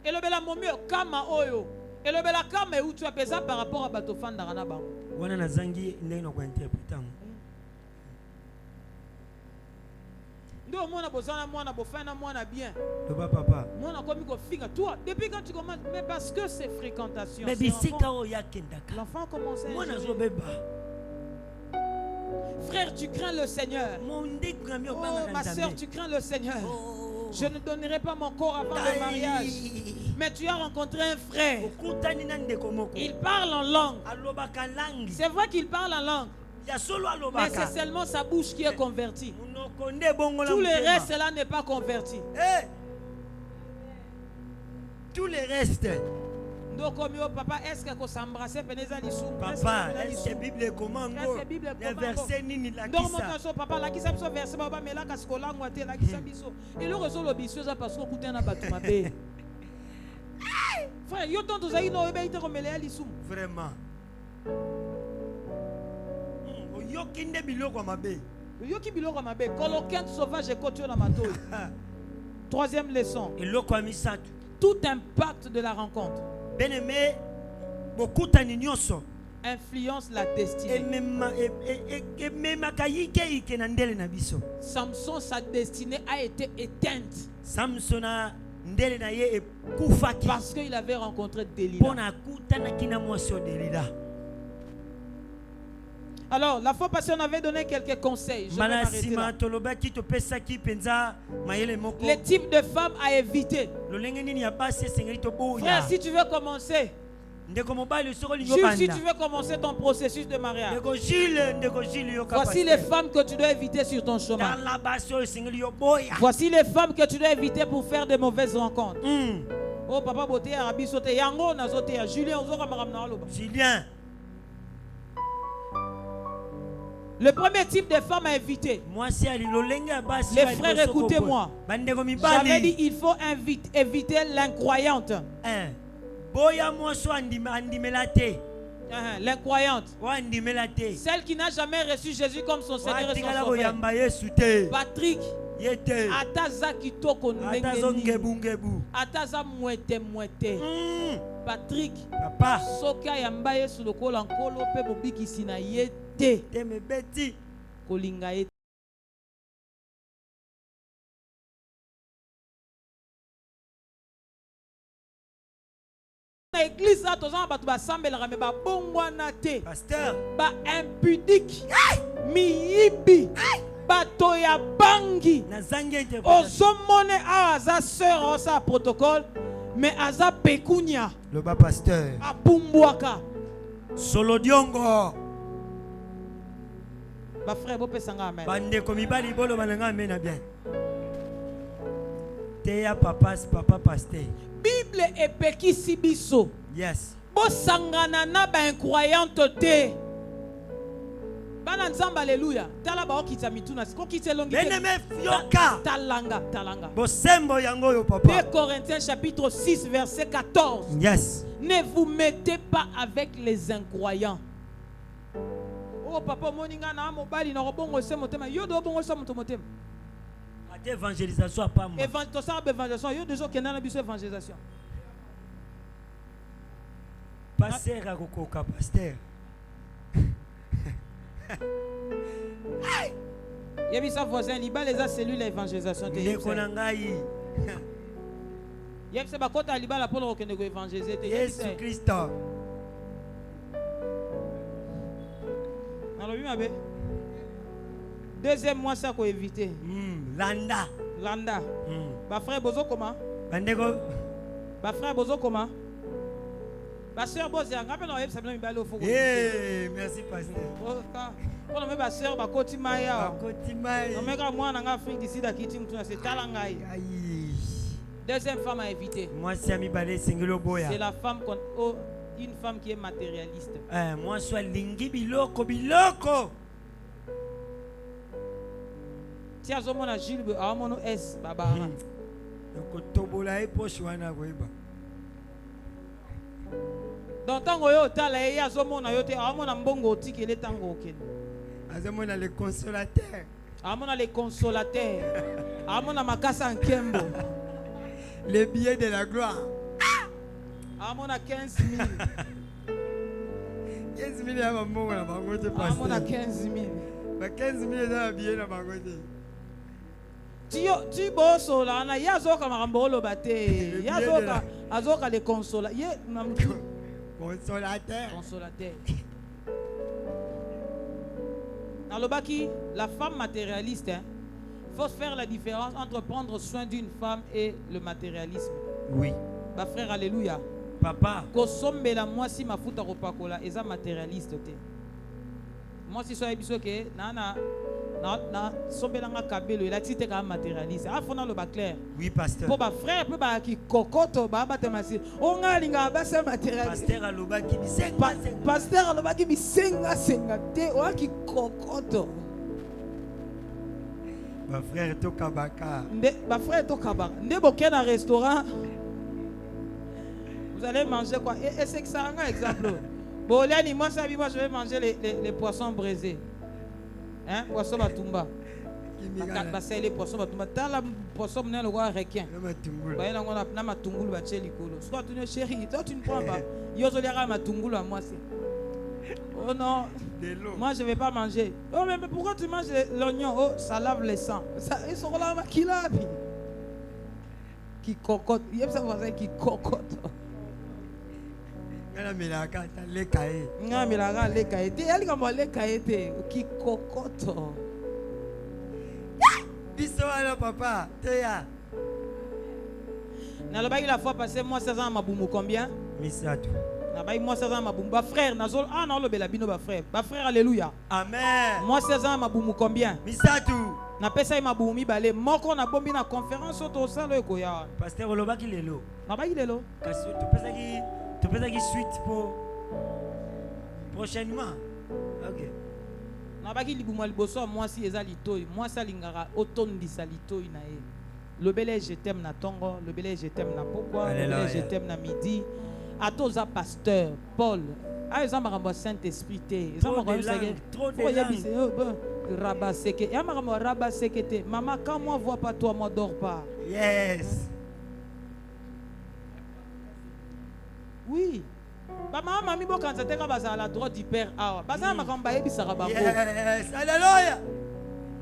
elobela momio kama oyo elobela kama eutu apesa par rapport à bato ofandaka na bango. wana nazangi ndenge na kointerprete yango. Ndio mwana bozana mwana bofana mwana bien. loba papa. Mwana komi kofinga toi depuis quand tu commences, mais parce que c'est fréquentation. mais bisika oyo yakendaka. L'enfant commence à mwana ingérer. azobeba. Frère, tu crains le Seigneur. mon ndeko na mi Oh, obangaka ma soeur, nzambe. tu crains le Seigneur. Oh. Je ne donnerai pas mon corps avant le mariage. Mais tu as rencontré un frère. okutani na ndeko moko. Il parle en langue. alobaka langi. C'est vrai qu'il parle en langue. ya solo Mais alobaka. c'est seulement sa bouche qui est convertie. monoko nde ebongola Tout le motema. reste là n'est pas converti. Eh. tout le reste. Donc, comme yo, papa, est-ce que s'embrasser peneza lisou? papa est-ce que bible ekomango. Est-ce que Bible na ekomango? verset nini Donc, lakisa. mon so papa, la qui s'appelle so verset, papa, mais là, qu'est-ce qu'on l'a ngoité, la qui s'appelle so. Et le réseau l'obisseuse parce qu'on coûte un abattu ma bé. Frère, yo tant ozaï no ebe ite komele lisou. vraiment. oyoki nde biloko ya mabe. Yo qui biloko ma bé, coloquinte sauvage et côté na mato. Troisième leçon. eloko ya misato. Tout impact de la rencontre bien-aimé bokutani nyonso influence la destinée. ememaka yikeike na ndele na biso. Samson, sa destinée a été éteinte samson na ndele na ye ekufaki parce qu'il avait rencontré mpo Delilah. na akutanaki na mwasi oyo Delila. Alors, la fois passée, on avait donné quelques conseils. Je vais mbala m'arrêter nsima là. tolobaki topesaki mpenza mayele moko. Les types de femmes à éviter. lolenge nini ya basi esengeli toboya. Frère, si tu veux commencer, ndeko mobali soko lingo Jules, si tu banda. veux commencer ton processus de mariage, ndeko Gilles yoka voici les femmes que tu dois éviter sur ton chemin. tala basi oyo esengeli yo boya. Voici les femmes que tu dois éviter pour faire de mauvaises rencontres. Oh, papa, beauté, arabi, sauté, yango, nazoté, Julien, ozoka, maram, na aloba. Julien. Le premier type de femme à éviter. mwasi ali lolenge ya basi. Les frères, écoutez-moi. bandeko J'avais dit, mibali. il faut éviter l'incroyante. boya mwasi oyo andimela te. L'incroyante. oyo andimela te. Celle qui n'a jamais reçu Jésus comme son Seigneur et son watikala Sauveur. koyamba yesu te. Patrick, ye te. ataza kitoko ata zo ngebungebu. ataza mwete. Patrick, papa soki ayamba Yesu lokola nkolo mpe bobikisi na ye te te mebeti. kolinga ye. Na église là tozana bato basambelaka me babongwana te, pasteur. baimpudique, miyibi, bato ya bangi. nazangi interprétation. Ozomone awa aza sœur osa protocole mais aza pekunya loba pasteur. apumbwaka. solo diongo. Bafrère bopesanga amen. bandeko mibali boloba na nga amena bien. Teya papa pasteur. Bible epeki sibiso. Yes. Bosangana na ba incroyante te. Bana nzamba alléluia. Tala ba okita mituna. Ko kitelongi. Bien-aimé fioka. Talanga. Bosembo yango yo papa. 2 Corinthiens chapitre 6 verset 14. Yes. Ne vous mettez pas avec les incroyants. Oh papa moninga na mobali na robongo se motema. Yo do bongo se motema. Évangélisation pas moi. Évangélisation, yo déjà qui na biso évangélisation. Pasteur a kokoka pasteur. Yebisa voisin liba les a cellule évangélisation te. Ndeko na ngai. Yebisa bakota liba la polo okende ko évangéliser te. Jésus Christ. Nalobi mabe. Deuxième mois ça ko éviter. Landa. Ba frère bozo comment? Bandeko. Ba frère bozo comment? Ba sœur bozo ngape na yebisa bino mibale ofoko. Merci pasteur. Pour me ba sœur ba koti maya. Koti maya. On meka moi na Afrique d'ici da kiti mtu na se talangai. Deuxième femme à éviter. Moi c'est ami balé singelo boya. C'est la femme une femme qui est matérialiste. Moi soit lingi biloko. Si azomona Jules amono S baba. Donc tobola e poche wana koiba. Donc tango yo tala e azomona yo te amona mbongo otikele tango okene. Azomona les consolateurs. Amona les consolateurs. Amona makasa nkembo. Les billets de la gloire. Amona 15 000. 15 000 ya mamongo na bango te pasteur. Amona 15 000. Ba 15 000 za billet na bango te. Tu bosso là na yazoka marambolo bate. Yazoka azoka les consolateurs. Ye consolateur. Alobaki, la femme matérialiste, il faut faire la différence entre prendre soin d'une femme et le matérialisme. Oui. Bah frère, alléluia. Papa. Kosombe la moi si ma futa ropakola, eza matérialiste te. Moi si sois biso ke na sombelanga kabelo il a dit que matérialiste. Ah fona le clair. Oui pasteur. Pour ba frère peu ba ki kokoto ba batemasi. On a linga ba se matérialiste. Pasteur alobaki bisenga. Pasteur alobaki bisenga te o ki kokoto. Ba frère to kabaka. Ba frère to kabaka. Ndebo ken na restaurant. Vous allez manger quoi? Et c'est que ça un exemple. Bon là moi je vais manger les poissons braisés. Hein, poisson batumba. Basé les poissons batumba. Tala poisson na le roi requin. Ba na ngona na matungulu ba tche likolo. Soit tu ne chérie, toi tu ne prends pas. Yo zo lera matungulu à moi c'est. Oh non. Moi je vais pas manger. Oh mais pourquoi tu manges l'oignon? Oh ça lave le sang. Ça ils sont là qui lave. Qui cocotte. Il y a ça voisin qui cocotte. Ngana milaka le kae. Ngana milaka le kae. Te ali kama le kae te ki kokoto. Biso ala papa, teya. Na lobaki la fois passée moi 16 ans mabumu combien? Misatu. Na bayi moi 16 ans mabumu ba frère nazol na lobela bino ba frère. Ba frère alléluia. Amen. Moi 16 ans mabumu combien? Misatu. Na pesa yi mabumu mibale moko na bombi na conférence to sala ekoya. Pasteur olobaki lelo. Na bayi lelo. Kasi tu peux dire suite pour prochainement. OK. Na baki libumu liboso moi si eza litoi, moi ça lingara otondisa litoi na ye. Le belé je t'aime na tongo, le belé je t'aime na pourquoi, le belé je t'aime na midi. Atoza pasteur Paul. Ah ils ont marambo Saint-Esprit té. Ils ont marambo trop de langues. Rabaseke. Ya marambo rabaseke té. Maman quand moi vois pas toi moi dors pas. Yes. Oui. Maman mami bo quand c'était à la droite du père awa. Baza makamba yebisaka bango. Yes. Alléluia.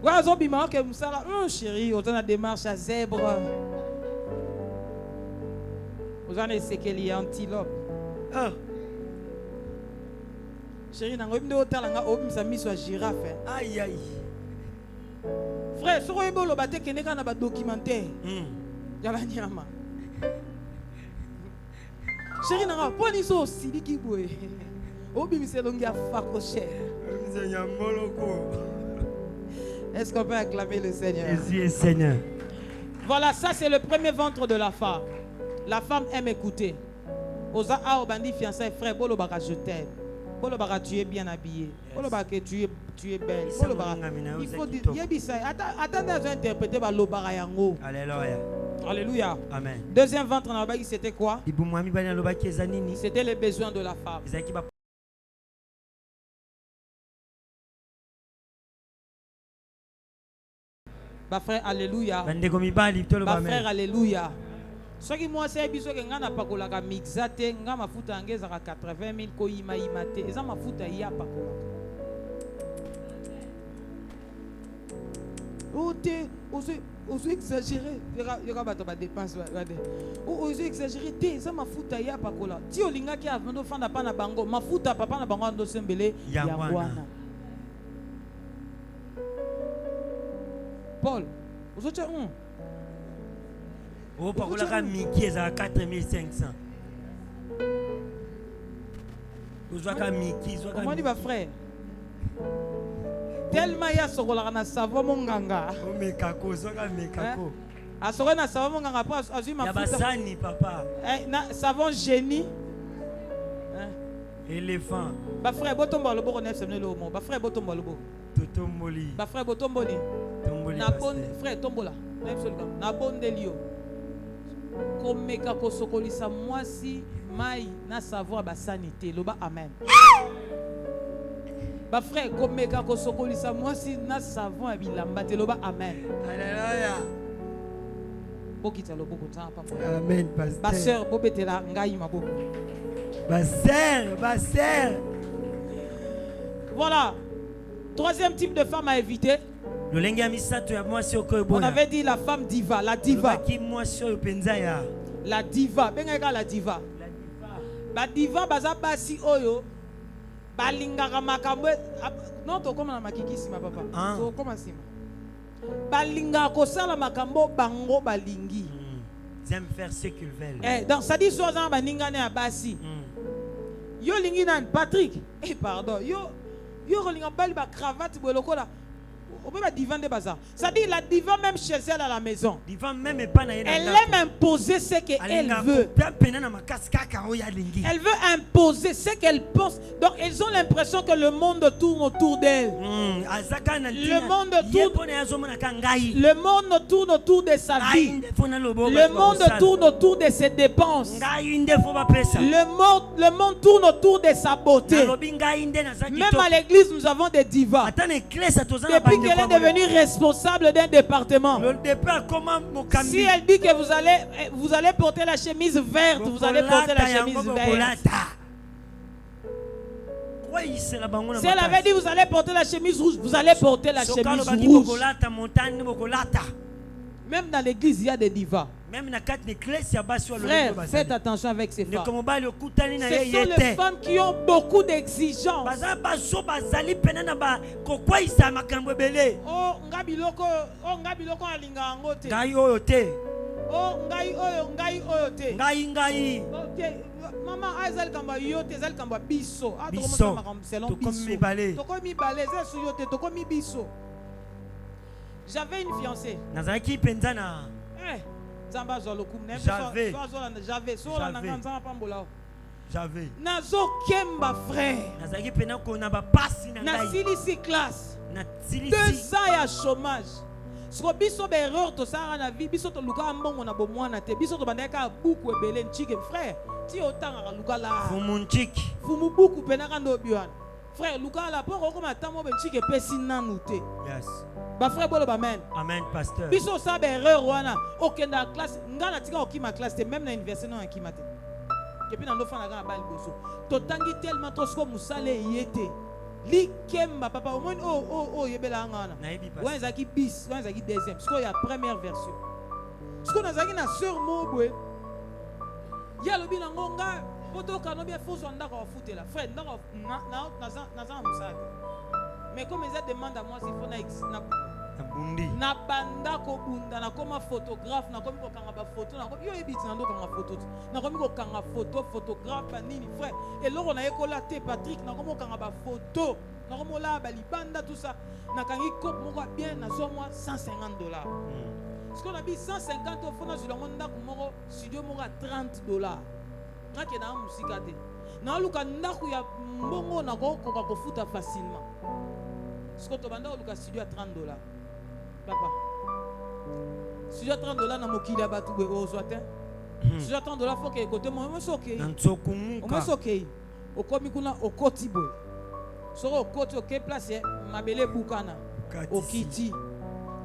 Wa zobima ke musala. Chérie, on a démarche à zèbre. Vous en avez qu'il y a antilope. Oh. Chérie, n'a pas de talanga obim sa mise sur girafe. Aïe aïe. Frère, si vous avez le bâtiment qui n'est pas documentaire, yaba nyama. Chérie, n'a pas ni so sili ki boy. Obim se longia fakoche. Est-ce qu'on peut acclamer le Seigneur? Jésus est Seigneur. Voilà, ça c'est le premier ventre de la femme. La femme aime écouter. Osa a obandi fiancé frère, bolo baka je t'aime. Bolo baka tu es bien habillé. Bolo baka tu es belle. Bolo baka. Il faut dire yebisa. Attendez à interpréter ba lo baka yango. Alléluia. Alléluia. Amen. Deuxième ventre dans la baki c'était quoi? C'était C'était les besoins de la femme. Ba frère alléluia. Ba frère alléluia. Ce qui moi c'est biso que ngana pakolaka mixate nga mafuta angeza ka 80 000 ko ima imate. Eza mafuta ya pakolaka. Ozo exagéré. Yaka bato ba dépense ba. Ozo exagéré te eza mafuta ya pakola. Ti olinga ki avando fanda pa na bango. Mafuta papa na bango ando sembele yangwana. Paul, ozo tche Oh, par contre, Mickey est à 4500. Comment dit ma frère? Tellement il y a ce qu'on a savon mon ganga. Oh, mais kako, ça mekako. A ce qu'on a savon mon ganga, pas à ma Yabasani, papa. Savon génie. Éléphant. Ba frère, botombo le bon nef semné le mot. Ba frère, botombo le bon. Totomboli. Ba frère, botomboli. Na bon frère, tombola. Na bon delio. Komeka kosokolisa mwasi mai na savoir ba sanité loba amen. Ba frère komeka kosokolisa mwasi na savon bilamba te loba amen. Alléluia. Bokita loboko ta papa. Amen pasteur. Ba sœur bobetela ngai mabo. Ba sœur. Voilà. Troisième type de femme à éviter. On avait dit la femme diva, la diva. La diva, benga la diva. Ba diva baza basi oyo balingaka makambo. Non to comme na makiki sima papa. To comme sima. Balinga ko sala makambo bango balingi. Ils aiment faire ce qu'ils veulent. Donc ça dit soit dans baninga ne basi. Yo lingi nan Patrick. Pardon. Yo linga bali ba cravate boloko la. Ça dit la diva même chez elle à la maison. Elle aime imposer ce qu'elle veut. Elle veut imposer ce qu'elle pense. Donc ils ont l'impression que le monde tourne autour d'elle. Le monde tourne autour de sa vie. Le monde tourne autour de ses dépenses. Le monde tourne autour de sa beauté. Même à l'église nous avons des divas. Depuis qu'elle est devenue responsable d'un département. Si elle dit que vous allez porter la chemise verte, vous allez porter la chemise verte. Si elle avait dit vous allez porter la chemise rouge, vous allez porter la chemise rouge. Même dans l'église, il y a des divas. Frère, faites attention avec ces femmes. Ce sont les femmes qui ont beaucoup d'exigences. Oh, ngabiloko alinga angote. Maman, azal kamba yote, azal kamba biso. J'avais une fiancée. J'avais. Nazo Kemba frère. Nasilisi classe. 2 ans à chômage. So biso be erreur to sara na vie biso to luka mbongo na bomwana te biso to bandeka buku ebele nchike frère ti otanga luka la fumu buku penaka ndo biwana frère luka la poko ko matamo be nchike pesi nanu te. Yes. Ba frère bolo ba amen. Amen pasteur. Biso sa be erreur wana okenda classe ngana tika okima classe te même na université na okima te. Kepi na ndo fana ga ba liboso. To tangi tellement to sko musale yete. Li kemba papa au moins yebela ngana. Ouais zaki bis, ouais zaki deuxième. Ce qu'il y a première version. Ce qu'on a zaki na sœur mobwe. Ya lobi na ngonga poto kanobi fozo ndaka ofutela. Frère ndaka na musaka. Mais comme ils demandent à moi s'il faut na banda ko bunda na koma photographe na komi ko kanga ba photo na komi yo ebiti na ndo kanga photo na komi ko kanga photo photographe banini frère et loro na ekola te Patrick na komi ko kanga ba photo na komi la ba libanda tout ça na kangi cop moko bien na so moi $150. Ce qu'on a dit 150 au fond sur le monde d'Akumoro, studio mora $30. N'a que dans musique à te. Na luka ndaku ya mbongo na ko futa facilement. Ce qu'on te banda luka studio à $30. Papa. Studio à $30 na mokili ya batu be ozwate. Studio à $30 faut que côté moi moi soke. Moi soke. Okomi kuna okoti boy. Soro okoti oke place mabele bukana. Okiti.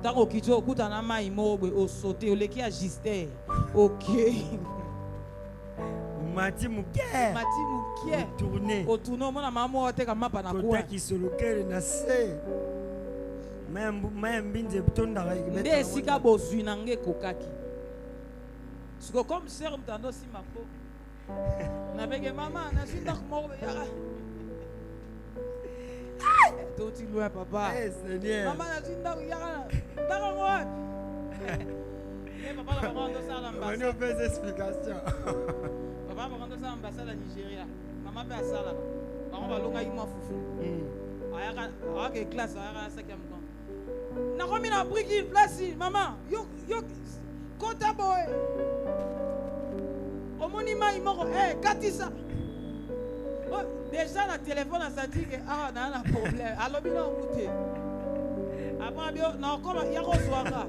Tant okiti okuta na mai mobe osote oleki a Gister. OK. Mati muke. Tourner. Au tourner mon maman a te ka mapa na kwa. Kota ki solokere na se. Même binze butonda ga ibeta. Nde sika bozwi nange kokaki. Siko comme sœur mtando si mapo. Na bege mama na sinda ko ya. Tout loin papa. Eh Seigneur. Maman na sinda ya. Ndako wapi? Eh papa la maman ndo sala mbasa. On fait des explications. Papa va rendre ça à l'ambassade à Nigeria. Maman va à ça là. On va longa ima fufu. Aya ka classe aya ka 5e temps. Na komi na briki place maman. Yo kota boy. Omoni mai moko katisa. Déjà na téléphone ça dit que na un problème. Alobi na muté. Après bio na koma ya ko soaka.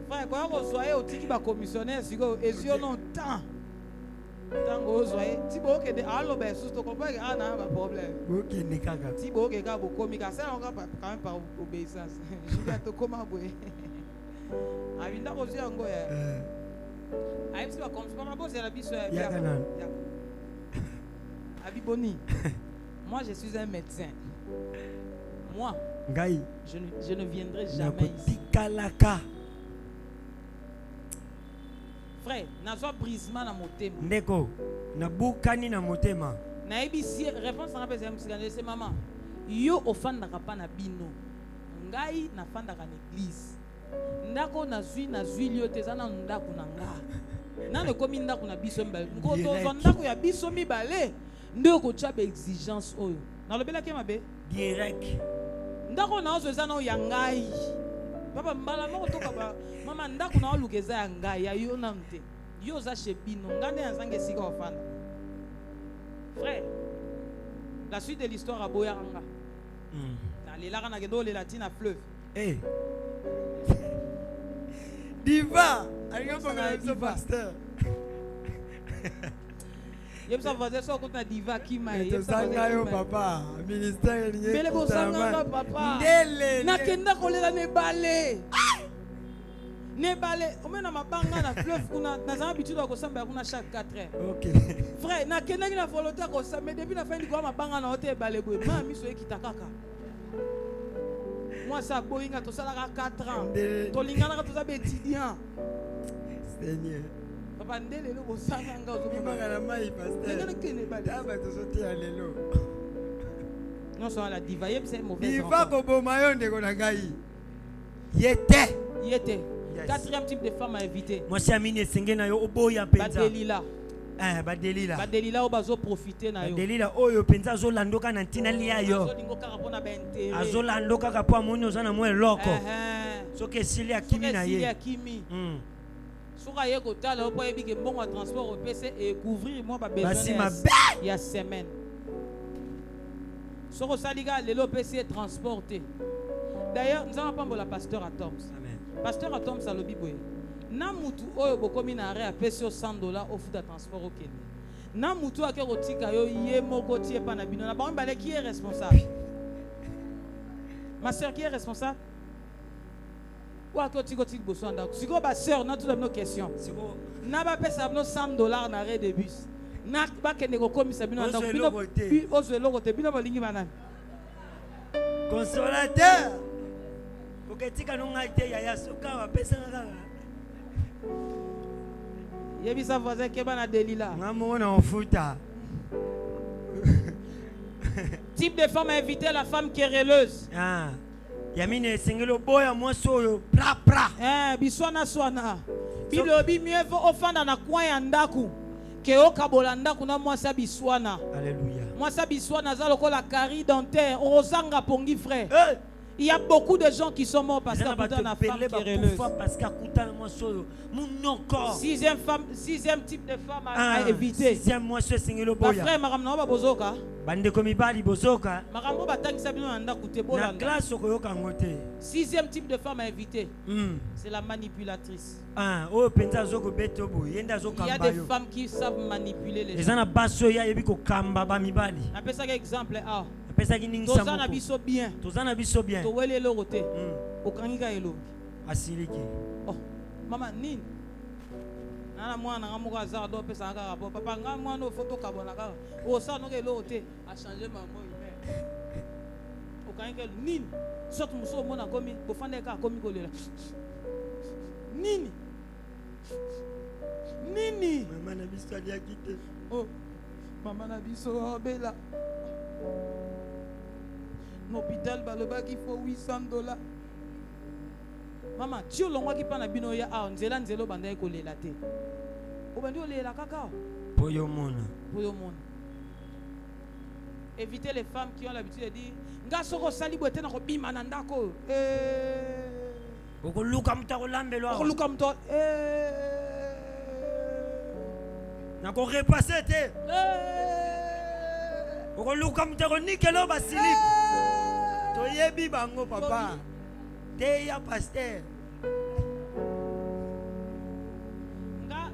Frère ko ya ko soye otiki ba commissionnaire siko ezio longtemps. Tango ozoye tibo ke de alo be susto ko ba na ba problème. OK ne kaka. Tibo ke ka bo komika ça on va quand même par obéissance. Je vais te comment boy. Avinda ko zi ngo ya. Aïe c'est pas comme ça pas c'est la biso ya. Abiboni. Moi je suis un médecin. Moi Ngai je ne viendrai jamais ici. Kalaka. Frère, nazo brisement na motema. Ndeko, na bukani na motema. Na ebisi réponse na pesa msikane c'est maman. Yo ofandaka pa na bino. Ngai na fandaka na église. Ndako nazwi lio tezana ndako na nga. Na ne komi ndako na biso mbale. Ko to ndako ya biso mibale. Ndeko tchabe exigence oyo. Na lobela ke mabe direct. Ndako na ozo ezana ya ngai. Papa mbala moko toka ba mama ndako na olukeza ya ngai ya yo nante yo za chebino ngane azange sika ofana. Frère, la suite de l'histoire a boyanga. Na lelaka na kendo le latina fleuve. Diva, alio comme le pasteur. Yebsa fazer só contra diva aqui mais. Yebsa yo papa, ministère ni. Bele bosanga papa. Na kenda kolela ne bale. Ne bale, o mena mabanga na fleuve kuna na za habitude ko samba kuna chaque 4 heures. OK. Frère, na kenda na volonté ko samba depuis na fin di ko mabanga na hotel bale boy. Ma miso ekita kaka. Moi ça boyinga to sala 4 ans. To lingana to za étudiant. Seigneur. Papa ndele lo bosanga nga ozo mama na mai pasteur. Ngana kene bale. Aba to sote ya lelo. Non so la diva yeb c'est mauvais. Diva ko boma yo ndeko na ngai. Yete. 4e type de femme à éviter. Moi c'est amine sengena yo oboya penza. Badelila. Badelila. Badelila o bazo profiter na yo. Badelila oyo penza zo landoka na ntina lia yo. Zo lingo kaka pona ba intérêt. Azo landoka ka po amoni ozana mo eloko. Soke sili akimi na ye. Sili akimi. Soka ye ko tala po yebi ke mbongo ya transport au PC et couvrir moi ba besoin. Il y a semaine. Soko saliga lelo PC transporté. D'ailleurs, nous allons prendre la pasteur à Toms. Pasteur à Toms à l'obiboye. Na mutu oyo bokomi na arrêt à PC $100 au fout de transport au Kenya. Na mutu a kerotika yo ye moko tie pa na bino na ba mbale qui est responsable? Ma sœur qui est responsable? Ou a kotiko tik boso ndako. Siko ba sœur na tout nos questions. Siko na ba pesa no $100 na arrêt de bus. Na ba kende ko komisa bino ndako bino ozo loko te bino balingi banani. Consolateur. Koketika no ngaite ya yasuka wa pesa ngaka. Yebisa voisin ke bana Delila. Ngamona ofuta. Type de femme à éviter, la femme querelleuse. Yamine sengelo boya mwaso pra. Biswana swana. Bilobi mieux vaut offendre na coin ya ndaku ke okabola ndaku na mwasa biswana. Alléluia. Mwasa biswana za lokola cari dentaire, ozanga pongi frère. Il y a beaucoup de gens qui sont morts parce qu'il y a une femme qui est releuse. Sixième type de femme à éviter. Ma frère, Maramna Bozoka. Sixième type de femme à éviter. C'est la manipulatrice. Il y a des femmes qui savent manipuler les gens. On appelle ça un exemple. Tozana biso bien. Towele lo rote. Okangika elo. Asiliki. Oh, mama nini? Nana mwana ngamuka azara do pesa ngaka rapport. Papa nga mwana photo kabona ka. O sa no ke lo rote a changer maman humain. Okangika elo nini? Sot muso mona komi, bofande ka komi kolela. Nini? Nini? Maman na biso ali akite. Oh. Maman na biso obela. L'hôpital balobaki faut $800. Maman, tu l'onwa ki pa na bino ya a nzela nzelo banda ko lela te. O bandi o lela kaka. Poyo mona. Évitez les femmes qui ont l'habitude de dire nga soko sali bote na ko bima na ndako. Oko luka mutako lambelo. Oko luka mutako na ko repasser te. Oko luka mutako nikelo basilip. Toyebi bango papa. Te ya pasteur. Nga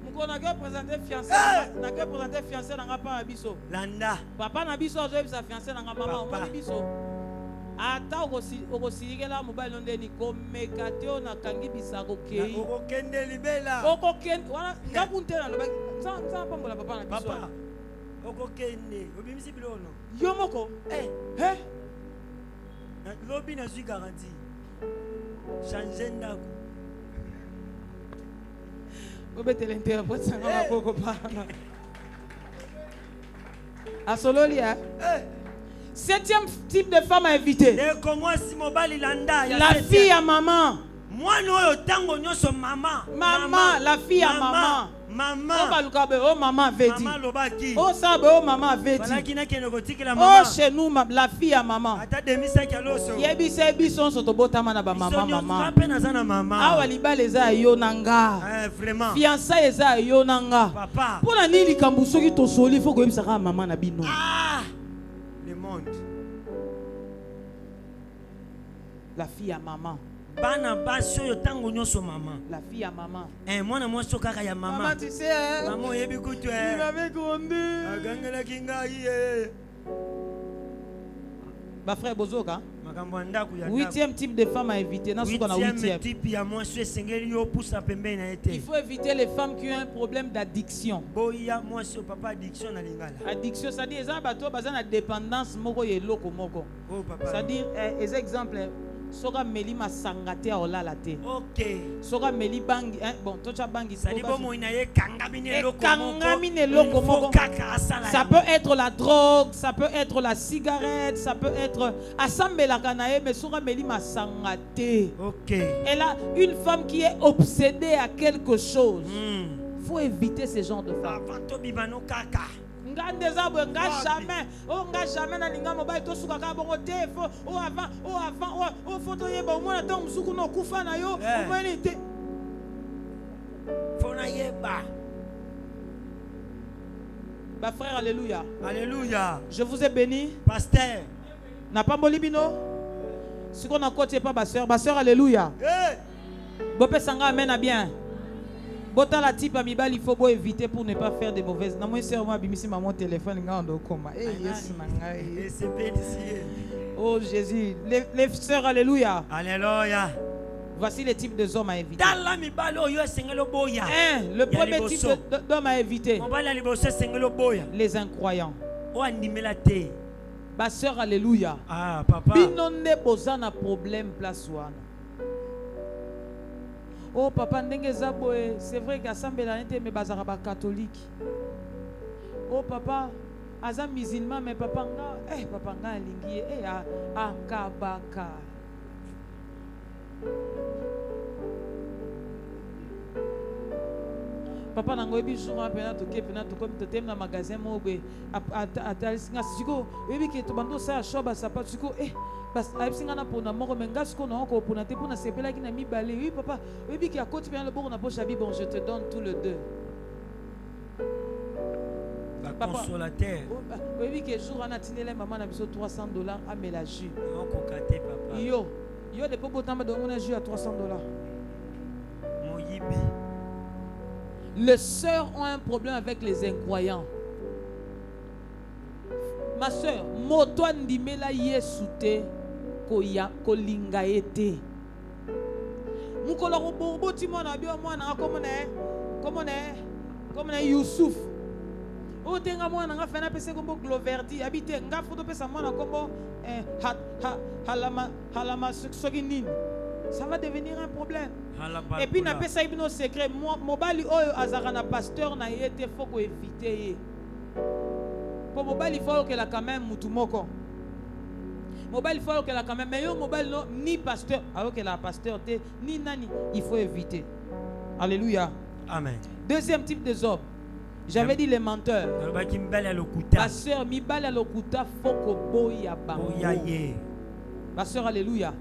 mukona ke présenter fiancé, na ke présenter fiancé na nga pa biso. Landa. Papa na biso azo bisa fiancé na nga mama o biso. Ata okosilingela mobile ndeni komeka te na kangi bisa kokei. Okokende libela. Okokende wana nga kunte na loba. Nza pambola papa na biso. Papa. Okokende. Obimisi bilono. Yo moko. Lobi na zui garantie. Changer ndako. Obetele interprète sanga makoko pana. Asololia. Septième type de femme à éviter. La fille à maman. Maman, la fille à maman. Maman. Oh maman vedi. Oh sabe oh maman vedi. Oh chez nous la fille à maman. Yebi se bison soto botama na ba maman maman. Awa libala eza yo nanga. Vraiment. Fiançailles eza yo nanga. Papa. Pona ni likambu soki to soli faut ko yebisa ka maman na bino. Le monde. La fille à maman. Bana baso yo tango nyoso maman. La fille à maman. Mwana mwaso kaka ya maman. Maman tu sais. Maman yebi kutu Il m'avait grondé. Agangela kinga iye. Ba frère Bozoka. Makambo ndaku ya. Huitième type de femme à éviter. Na suka na huitième type ya mwaso esengeli yo pousa pembeni na ete. Il faut éviter les femmes qui ont un problème d'addiction. Boya mwaso papa addiction na lingala. Addiction ça dit eza bato baza na dépendance moko yeloko moko. Oh papa. Ça dit les exemples soka meli masanga te olala te. OK. Soka meli bangi bon tocha bangi ça dit bomo ina ye kangami ne loko moko. Ça peut être la drogue, ça peut être la cigarette, ça peut être asambela kanae mais soka meli masanga te. OK. Et là une femme qui est obsédée à quelque chose. Faut éviter ce genre de femme. Nga jamais na linga mobile to suka ka bongo te avant photo yeba omona ta musuku no kufa na yo omoni te fona yeba ba frère alléluia je vous ai béni pasteur na pas molibino siko na côté pas ba sœur alléluia bopé sanga amen bien. Bota la type amibali, il faut éviter pour ne pas faire de mauvaises. Na moi sœur moi bimisi maman téléphone ngando koma. Yes nangai. Oh Jésus, les sœurs alléluia. Alléluia. Voici les types de hommes à éviter. Le premier type d'homme à éviter. Les incroyants. Ba sœur alléluia. Ah papa. Binonde bozana problème place wana. Oh papa ndenge zaboe, c'est vrai qu'assemblée n'était mais bazara ba catholique. Oh papa, aza musulman mais papa nga papa nga lingi akabaka. Papa nango ebi jour pena to ke pena to comme to tem na magasin mo be atalisinga siko ebi ke to bando sa shoba sapato siko bas aipsinga na pona moko menga siko na ko pona te pona sepela ki na mibale. Oui papa ebi ke akoti pena le bon na poche abi bon je te donne tout le deux. Papa consolateur. Ebi ke jour ana tinele maman na biso $300 à mela jus. On kokate papa. Yo de popo tamba de mon jus à $300. Mon yibi. Les sœurs ont un problème avec les incroyants. Ma sœur, moto ndimela yesute kolinga ete. Mukolo boti mona bio mwana comme Youssouf. O tenga mwana nga fena pese kombo Gloverdi habite nga foto pesa mwana kombo halama soki nini. Ça va devenir un problème. Et puis na pesa ibino secret mobali oyo azaka na pasteur na yete faut ko éviter. Pour mobali il faut que la quand même mutu moko. Mobali il faut que la quand même mais yo mobali no ni pasteur alors que la pasteur te ni nani il faut éviter. Alléluia. Amen. Deuxième type de hommes. J'avais dit les menteurs. Pasteur mibali à lokuta faut ko boya bango. Pasteur alléluia.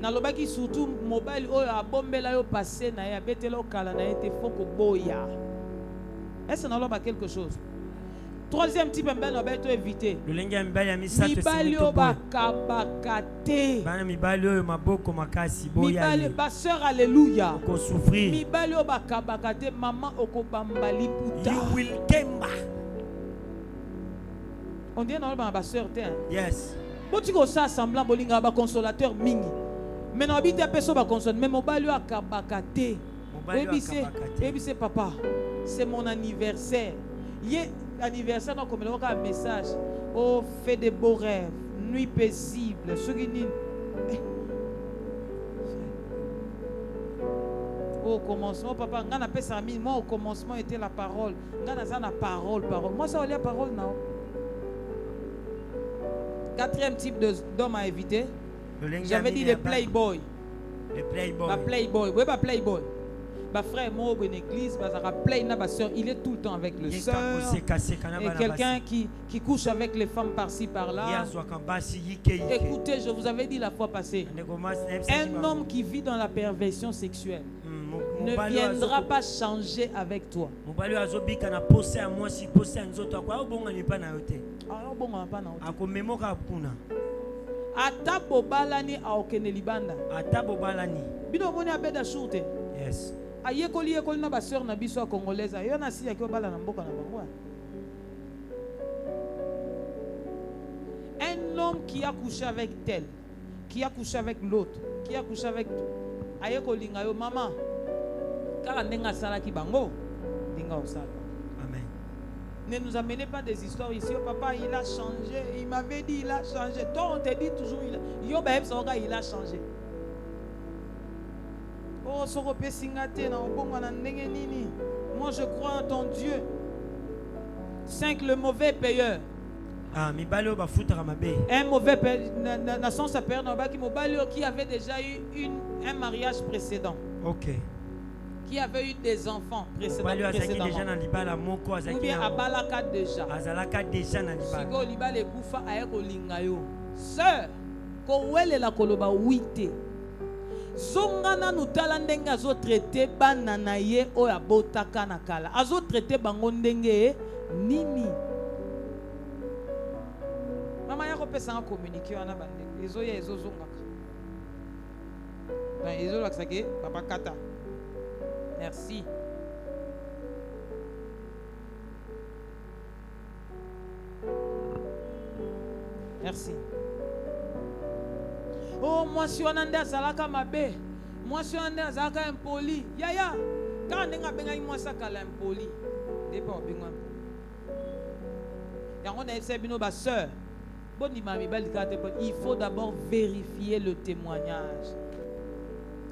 Nalobaki surtout mobile oyo abombela yo passé na ya betelo kala na été faut ko boya. Est-ce que naloba quelque chose? Troisième type mbele na beto éviter. Mibali yo bakabakate. Bana mibali oyo maboko makasi boya. Mibali pasteur alléluia. Ko souffrir. Mibali yo bakabakate maman okobambali puta. You will temba. On dit naloba pasteur te. Yes. Boti ko sa semblant bolinga ba consolateur mingi. Mais non, habite personne va console. Mais mon balio a kabakate. Ebise papa, c'est mon anniversaire. Hier anniversaire donc comme un message. Oh, fais de beaux rêves, nuit paisible. Ce qui dit. Au commencement, papa, on a appelé ça moi au commencement était la parole. On a la parole. Moi ça la parole non. Quatrième type d'homme à éviter. J'avais dit les playboy. Les playboy. Bah playboy. Oui, bah playboy. Bah frère, moi, une église, bah ça play na bah soeur, il est tout le temps avec le soeur. Et quelqu'un qui couche avec les femmes par-ci par-là. Écoutez, je vous avais dit la fois passée. Un homme qui vit dans la perversion sexuelle ne viendra pas changer avec toi. Ata bobalani aokene libanda. Ata bobalani. Bino moni abeda shurte. Yes. Ayekoli na ba sœur na biso congolaise. Yo na si yakio bala na mboka na bango. Un homme qui a couché avec tel, qui a couché avec l'autre, qui a couché avec ayekoli nga yo maman. Kala ndenga sala ki bango. Dinga osala. Ne nous amenez pas des histoires ici. Oh, papa, il a changé. Il m'avait dit, il a changé. Toi, on te dit toujours, il a changé. Oh, moi, je crois en ton Dieu. 5, le mauvais payeur. Un mauvais payeur qui avait déjà eu un mariage précédent. Ok. Qui avait eu des enfants précédemment. Ou bien abalaka déjà. Sigo libala ekufa ayeko lingayo. Sœur, kowele la koloba wite. Zongana nutala ndenge azo traité bana na ye oyo abotaka na kala. Azo traité bango ndenge nini. Mama yako pesa nga communiquer wana bande. Ezo ya ezo zongaka. Ben ezo laksake papa kata. Merci. Merci. Oh, moi si on a zalaka mabe. Moi si on a zalaka impoli. Yaya. Quand on a benga moi ça kala impoli. Dépend benga. Ya on a essayé bino ba sœur. Boni mami balikate il faut d'abord vérifier le témoignage.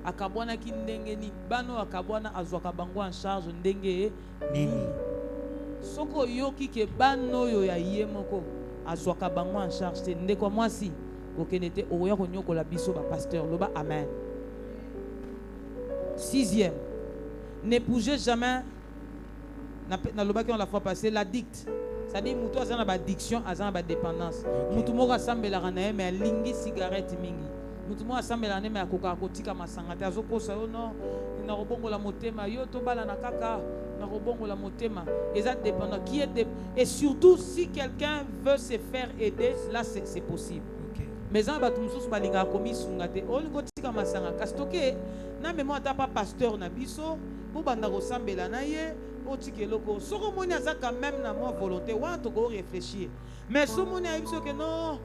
Akabwana ki ndenge ni bano akabwana azwaka bango en charge ndenge nini soko yoki ke bano yo ya yemoko azwaka bango en charge te ndeko mwasi okenete oya konyoko la biso ba pasteur loba amen. Sixième, n'épousez jamais na lobaki on la fois passée l'addict. C'est-à-dire mutu azana ba addiction, azana ba dépendance. Mutu moko asambelaka na ye mais alingi cigarette mingi. Mutu moko asambelaka na ye mais akoka kotika masanga te azokosa yo non na robongola motema yo to bala na kaka na robongola motema eza dépendant qui est et surtout si quelqu'un veut se faire aider là c'est possible. Mais ça ba tumususu balinga komi sungate olingo tika masanga kasi toke na memo ata pa pasteur na biso bo banda ko sambela na ye otiki eloko soko moni aza quand même na moi volonté wa to ko réfléchir mais so moni a biso que non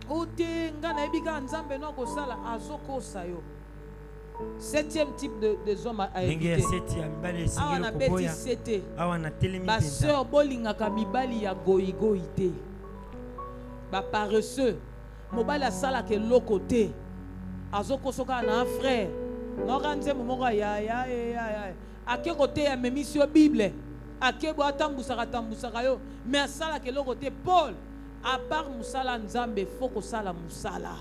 ote nga na ebika nzambe no ko sala azokosa yo. Septième type de hommes à éviter. Ah, on a bêti c'était. Ma soeur bolingaka mibali ya goïgoï te. Ba paresseux. Mobali asala ke lokote. Azoko soka na frère. Noranze momo ya. Ake kote ya memisio Bible. Ake bo atambusaka yo. Mais asala ke lokote Paul. À part musala nzambe foko sala musala.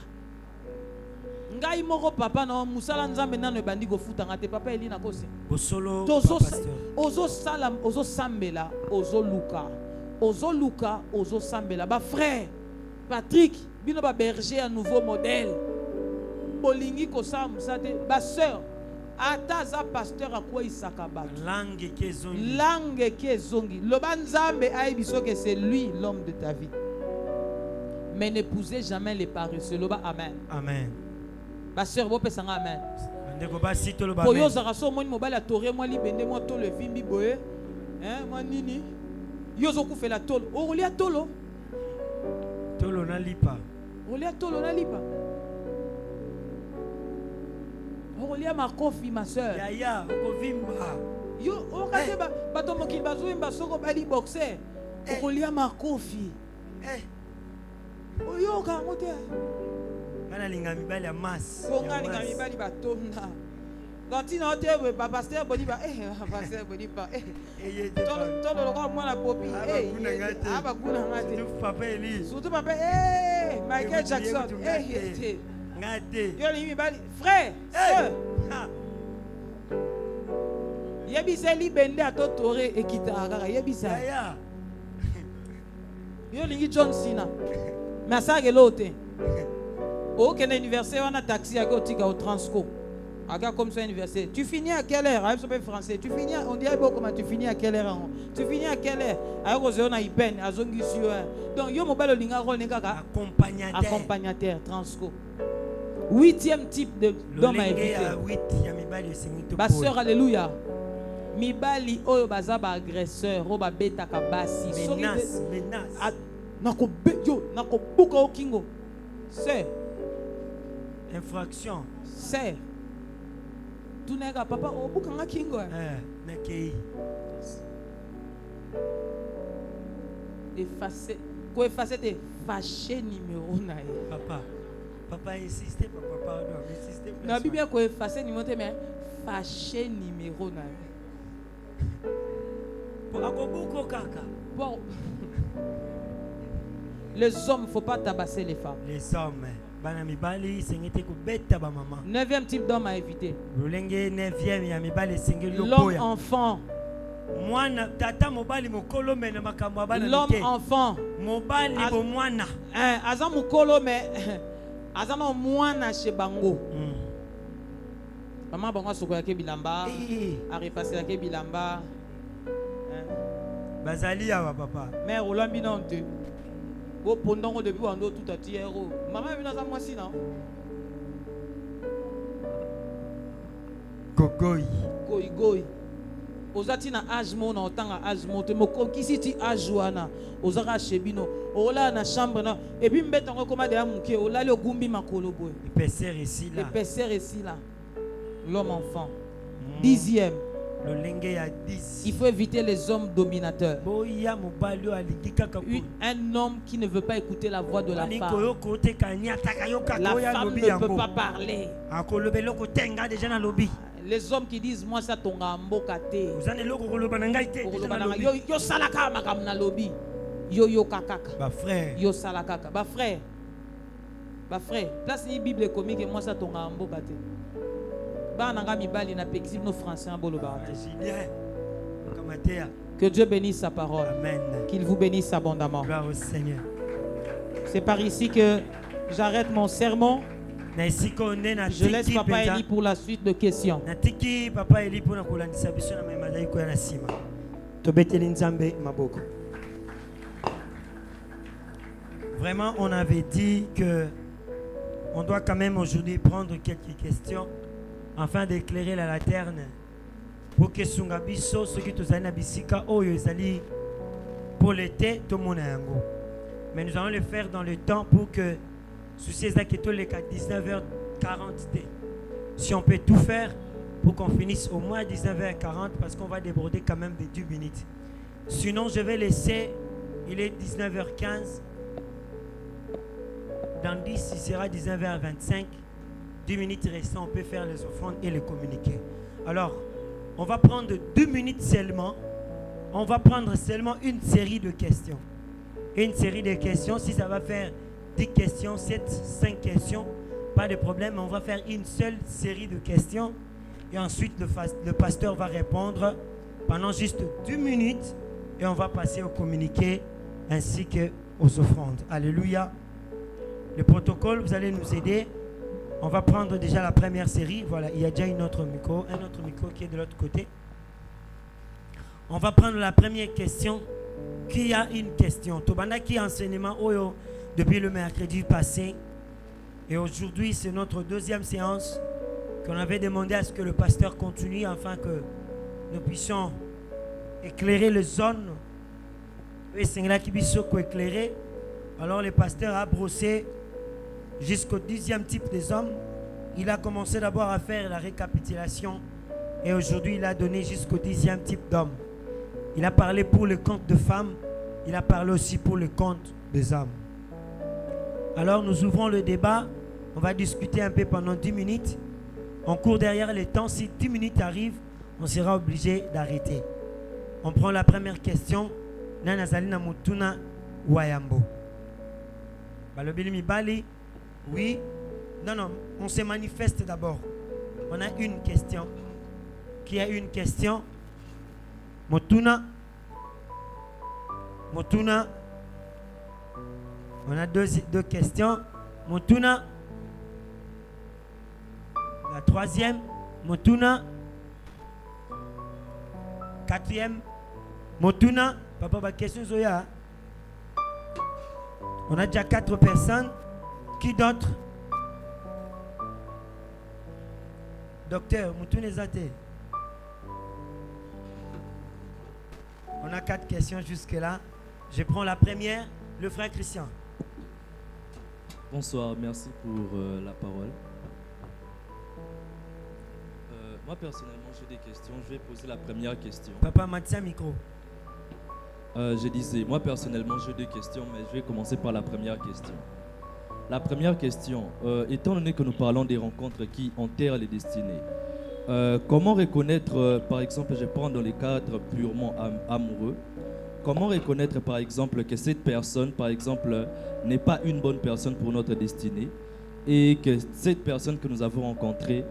Ngai moko papa na musala nzambe nano ebandi go futanga te papa elina kosi bosolo ozo sala ozo sambela ozo luka ozo sambela ba frère Patrick bino ba berger un nouveau modèle bolingi ko sa musate ba sœur ata za pasteur akwa isaka ba langue kezongi loba nzambe aibiso que c'est lui l'homme de ta vie mais n'épousez jamais les paresseux loba amen amen. Ma soeur, vous pouvez amen. Pour yo zaraso moi mobile a toré moi libende moi to le vimbi boye. Hein moi nini? Yo zo ku fait la tolo. O lia tolo. Tolo na lipa. O lia tolo na lipa. O lia ma kofi ma soeur. Ya ko vimba. Yo o kate ba to moki bazo imba soko bali boxer. O lia ma kofi. O yo ka ngote. Kana linga mibali ya mas. Konga linga mibali batonda. Quand il note ba pasteur boni ba pasteur boni ba todo lo ko mwana popi aba kuna ngate. Papa Eli. Surtout papa Michael Jackson ngate. Yo linga mibali frère sœur. Yebisa libende atotore ekitaka yebisa. Yo lingi John Cena. Mais ça que l'autre. Ok, l'anniversaire, on a taxi à Gotika au Transco. Regarde comme ça, anniversaire. Tu finis à quelle heure? Je suis français. Tu finis, on dirait comment tu finis à quelle heure? Tu finis à quelle heure? Alors, on a peine, à Zongi sur. Donc, yo mobile linga rôle neka accompagnateur Transco. Huitième type d'homme à éviter. Ma soeur, alléluia. Mibali oyo bazaba agresseur, roba beta kabasi. Menace. Nako buka okingo. C'est infraction. C'est tout n'est pas papa au bout quand kingo. Effacer, quoi effacer des fâché numéro nae. Papa insiste papa non insiste. La Bible quoi effacer numéro mais fâché numéro nae. Pour akobuko kaka. Bon. Les hommes, il ne faut pas tabasser les femmes. Les hommes. Neuvième type d'homme à éviter. L'homme enfant. L'homme enfant. Azam mukolo mais azam mwana chez bango. Maman bango sokoya ke bilamba. Ari passer ke bilamba. Bazali wa papa. Mère olambi non te. Pendant au début, on doit tout à tirer. Maman est venue à moi si non. Goy. Ozati na ajmo na otanga ajmo te moko kisi ti ajwana. Ozara chebino. Ola na chambre na. Et puis mbeta ngo koma de amuke. Ola le gumbi makolo boy. Épaisseur ici là. L'homme enfant. 10e. Il faut éviter les hommes dominateurs. Un homme qui ne veut pas écouter la voix de la femme. La femme ne peut pas parler. Les hommes qui disent moi ça ton ambokate. Yo salaka makam na lobby. Yo kakaka. Ba frère. Yo salakaka. Ba frère. Place ni Bible comique moi ça ton ambokate. Nanga mibali na pexib no français en bolo ba. Kamatea. Que Dieu bénisse sa parole. Amen. Qu'il vous bénisse abondamment. Gloire au Seigneur. C'est par ici que j'arrête mon sermon. Na esiko nde na Je laisse tiki Papa penza. Eli pour la suite de questions. Na tiki Papa Eli pour na kolandisa biso na mema zali koya na sima. Tobeteli Nzambe maboko. Vraiment, on avait dit que on doit quand même aujourd'hui prendre quelques questions afin d'éclairer la lanterne pour que sunga biso soki tozali na bisika oyo ezali pour l'été to mona yango. Mais nous allons le faire dans le temps pour que souci ezaki les 19h40. Si on peut tout faire pour qu'on finisse au moins à 19h40 parce qu'on va déborder quand même de 10 minutes. Sinon, je vais laisser, il est 19h15. Dans 10, il sera 19h25. 10 minutes restantes, on peut faire les offrandes et les communiquer. Alors, on va prendre 2 minutes seulement. On va prendre seulement une série de questions. Une série de questions, si ça va faire 10 questions, 7, 5 questions, pas de problème. On va faire une seule série de questions. Et ensuite, le pasteur va répondre pendant juste 2 minutes. Et on va passer au communiqué ainsi qu'aux offrandes. Alléluia. Le protocole, vous allez nous aider. On va prendre déjà la première série. Voilà, il y a déjà un autre micro qui est de l'autre côté. On va prendre la première question. Qui a une question? Tobanda qui enseignement Oyo depuis le mercredi passé. Et aujourd'hui, c'est notre deuxième séance qu'on avait demandé à ce que le pasteur continue afin que nous puissions éclairer les zones. Et c'est là qui éclairer. Alors le pasteur a brossé jusqu'au 10e type des hommes. Il a commencé d'abord à faire la récapitulation. Et aujourd'hui, il a donné jusqu'au 10e type d'hommes. Il a parlé pour le compte de femmes. Il a parlé aussi pour le compte des hommes. Alors nous ouvrons le débat. On va discuter un peu pendant 10 minutes. On court derrière les temps. Si 10 minutes arrivent, on sera obligé d'arrêter. On prend la première question. Nana Zalina Mutuna Wayambo. Balobili Mibali. Oui. Non, on se manifeste d'abord. On a une question. Qui a une question? Motuna. Motuna. On a deux questions. Motuna. La troisième. Motuna. Quatrième. Motuna. Papa, ma question Zoya. On a déjà 4 personnes. Qui d'autre? Docteur Motuna Zate. On a 4 questions jusque-là. Je prends la première, le frère Christian. Bonsoir, merci pour la parole. Moi, personnellement, j'ai des questions. Je vais poser la première question. Papa, Mathia, micro. Je disais, moi, personnellement, j'ai 2 questions, mais je vais commencer par la première question. La première question, étant donné que nous parlons des rencontres qui enterrent les destinées, comment reconnaître, par exemple, je prends dans les cadres purement amoureux, comment reconnaître, par exemple, que cette personne, par exemple, n'est pas une bonne personne pour notre destinée et que cette personne que nous avons rencontrée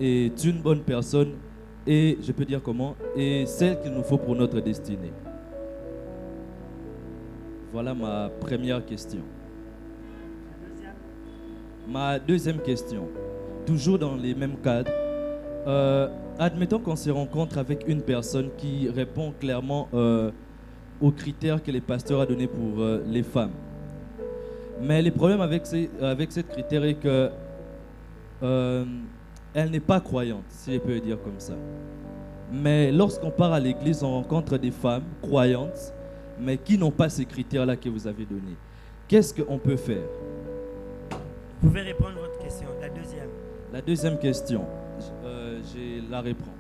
est une bonne personne et, je peux dire comment, est celle qu'il nous faut pour notre destinée. Voilà ma première question. Ma deuxième question, toujours dans les mêmes cadres, admettons qu'on se rencontre avec une personne qui répond clairement aux critères que les pasteurs ont donnés pour les femmes. Mais le problème avec cette critère est que elle n'est pas croyante, si je peux dire comme ça. Mais lorsqu'on part à l'église, on rencontre des femmes croyantes, mais qui n'ont pas ces critères-là que vous avez donnés. Qu'est-ce qu'on peut faire? Vous pouvez répondre à votre question, la deuxième. La deuxième question, je la reprends.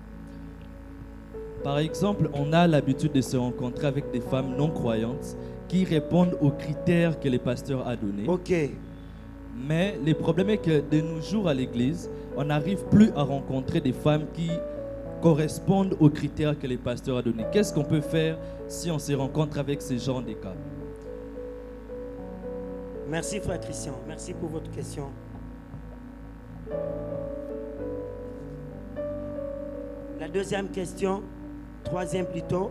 Par exemple, on a l'habitude de se rencontrer avec des femmes non croyantes qui répondent aux critères que les pasteurs ont donnés. Ok. Mais le problème est que de nos jours à l'église, on n'arrive plus à rencontrer des femmes qui correspondent aux critères que les pasteurs ont donnés. Qu'est-ce qu'on peut faire si on se rencontre avec ces gens de cas? Merci frère Christian, merci pour votre question. La deuxième question, troisième plutôt.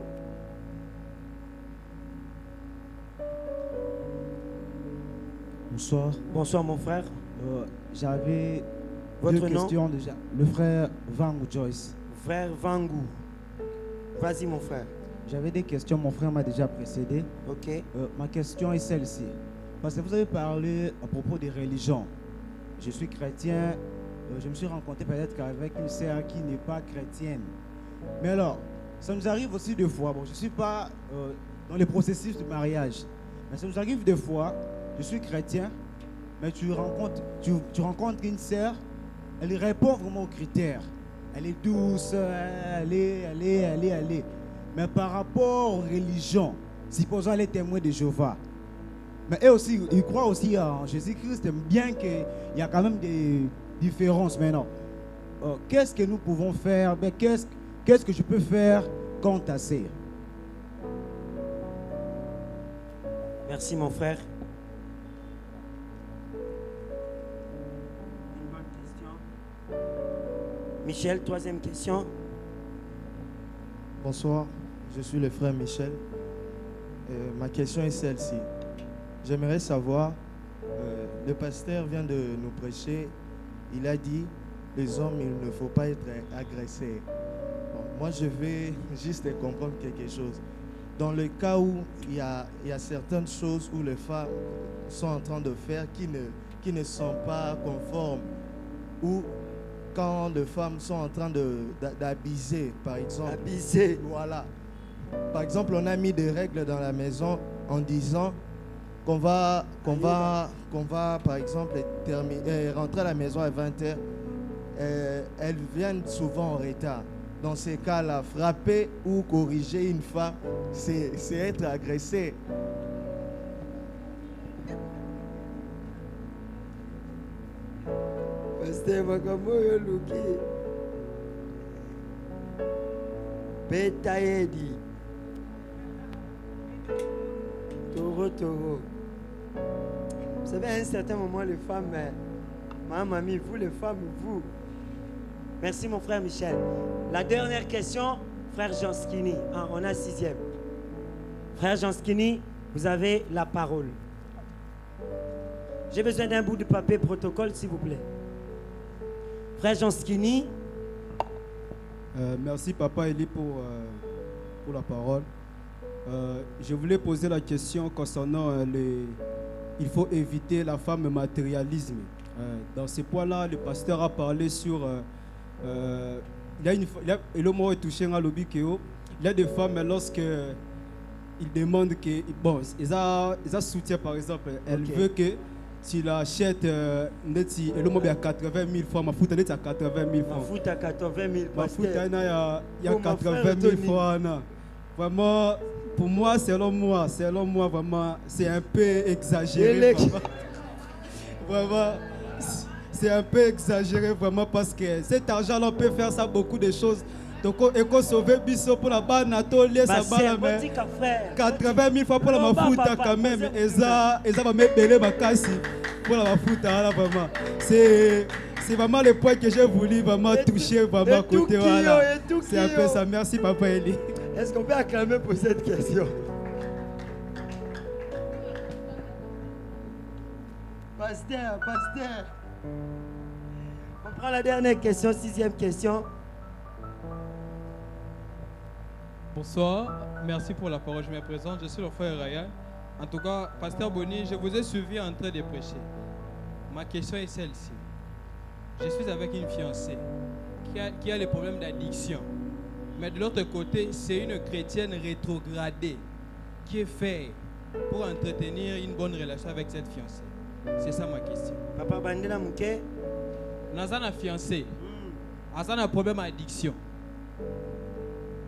Bonsoir. Bonsoir mon frère. J'avais Votre deux nom? questions déjà. Le frère Van Joyce. Frère Vangou. Vas-y mon frère. J'avais des questions, mon frère m'a déjà précédé. Ok. Ma question est celle-ci. Parce que vous avez parlé à propos des religions. Je suis chrétien, je me suis rencontré peut-être qu'avec une sœur qui n'est pas chrétienne. Mais alors, ça nous arrive aussi des fois, bon, je ne suis pas dans les processus de mariage, mais ça nous arrive des fois, je suis chrétien, mais tu rencontres une sœur, elle répond vraiment aux critères. Elle est douce, elle est. Mais par rapport aux religions, supposons elle est témoin de Jéhovah, mais eux aussi, ils croient aussi en Jésus-Christ, bien qu'il y a quand même des différences maintenant. Qu'est-ce que nous pouvons faire? Qu'est-ce que je peux faire contre ta sœur? Merci mon frère. Une bonne question. Michel, troisième question. Bonsoir, je suis le frère Michel. Ma question est celle-ci. J'aimerais savoir, le pasteur vient de nous prêcher, il a dit, les hommes, il ne faut pas être agressés. Bon, moi, je vais juste comprendre quelque chose. Dans le cas où il y a certaines choses où les femmes sont en train de faire qui ne sont pas conformes, ou quand les femmes sont en train d'abuser, par exemple. Abuser. Voilà. Par exemple, on a mis des règles dans la maison en disant qu'on va, par exemple, rentrer à la maison à 20h. Elles viennent souvent en retard. Dans ces cas-là, frapper ou corriger une femme, c'est être agressé. Pasteur Makamoyo Luki. Betaedi. Toro. Vous savez, à un certain moment, les femmes, ma mamie, vous les femmes, vous. Merci mon frère Michel. La dernière question, frère Janskini. On a 6e. Frère Janskini, vous avez la parole. J'ai besoin d'un bout de papier protocole, s'il vous plaît. Frère Janskini. Merci Papa Eli pour la parole. Je voulais poser la question concernant il faut éviter la femme matérialisme. Dans ce point-là, le pasteur a parlé sur il y a des femmes lorsque ils demandent que bon, ils ont soutien par exemple, elle veut que si la achète et le mobile à 80 000 francs, ma fout à 80 000 francs. Ma fout à 80 000 ma fout il y a 80 000 francs. Vraiment, pour moi, selon moi, vraiment, c'est un peu exagéré. Vraiment, c'est un peu exagéré, vraiment, parce que cet argent-là, on peut faire ça beaucoup de choses. Donc, il faut sauver Bisso pour la banne, Nathalie, ça va, 80 000 fois pour la mafouta quand même. Et ça va me payer ma casse pour la mafouta, là, vraiment. C'est vraiment le point que j'ai voulu vraiment toucher, vraiment, côté, voilà. C'est un peu ça. Merci, Papa Eli. Est-ce qu'on peut acclamer pour cette question? Pasteur. On prend la dernière question, 6e question. Bonsoir, merci pour la parole. Je me présente, je suis le frère Ryan. En tout cas, Pasteur Boni, je vous ai suivi en train de prêcher. Ma question est celle-ci. Je suis avec une fiancée qui a les problèmes d'addiction. Mais de l'autre côté, c'est une chrétienne rétrogradée qui est faite pour entretenir une bonne relation avec cette fiancée. C'est ça ma question. Papa Bandela Mouké. Nous avons une fiancée. Nous avons un problème d'addiction.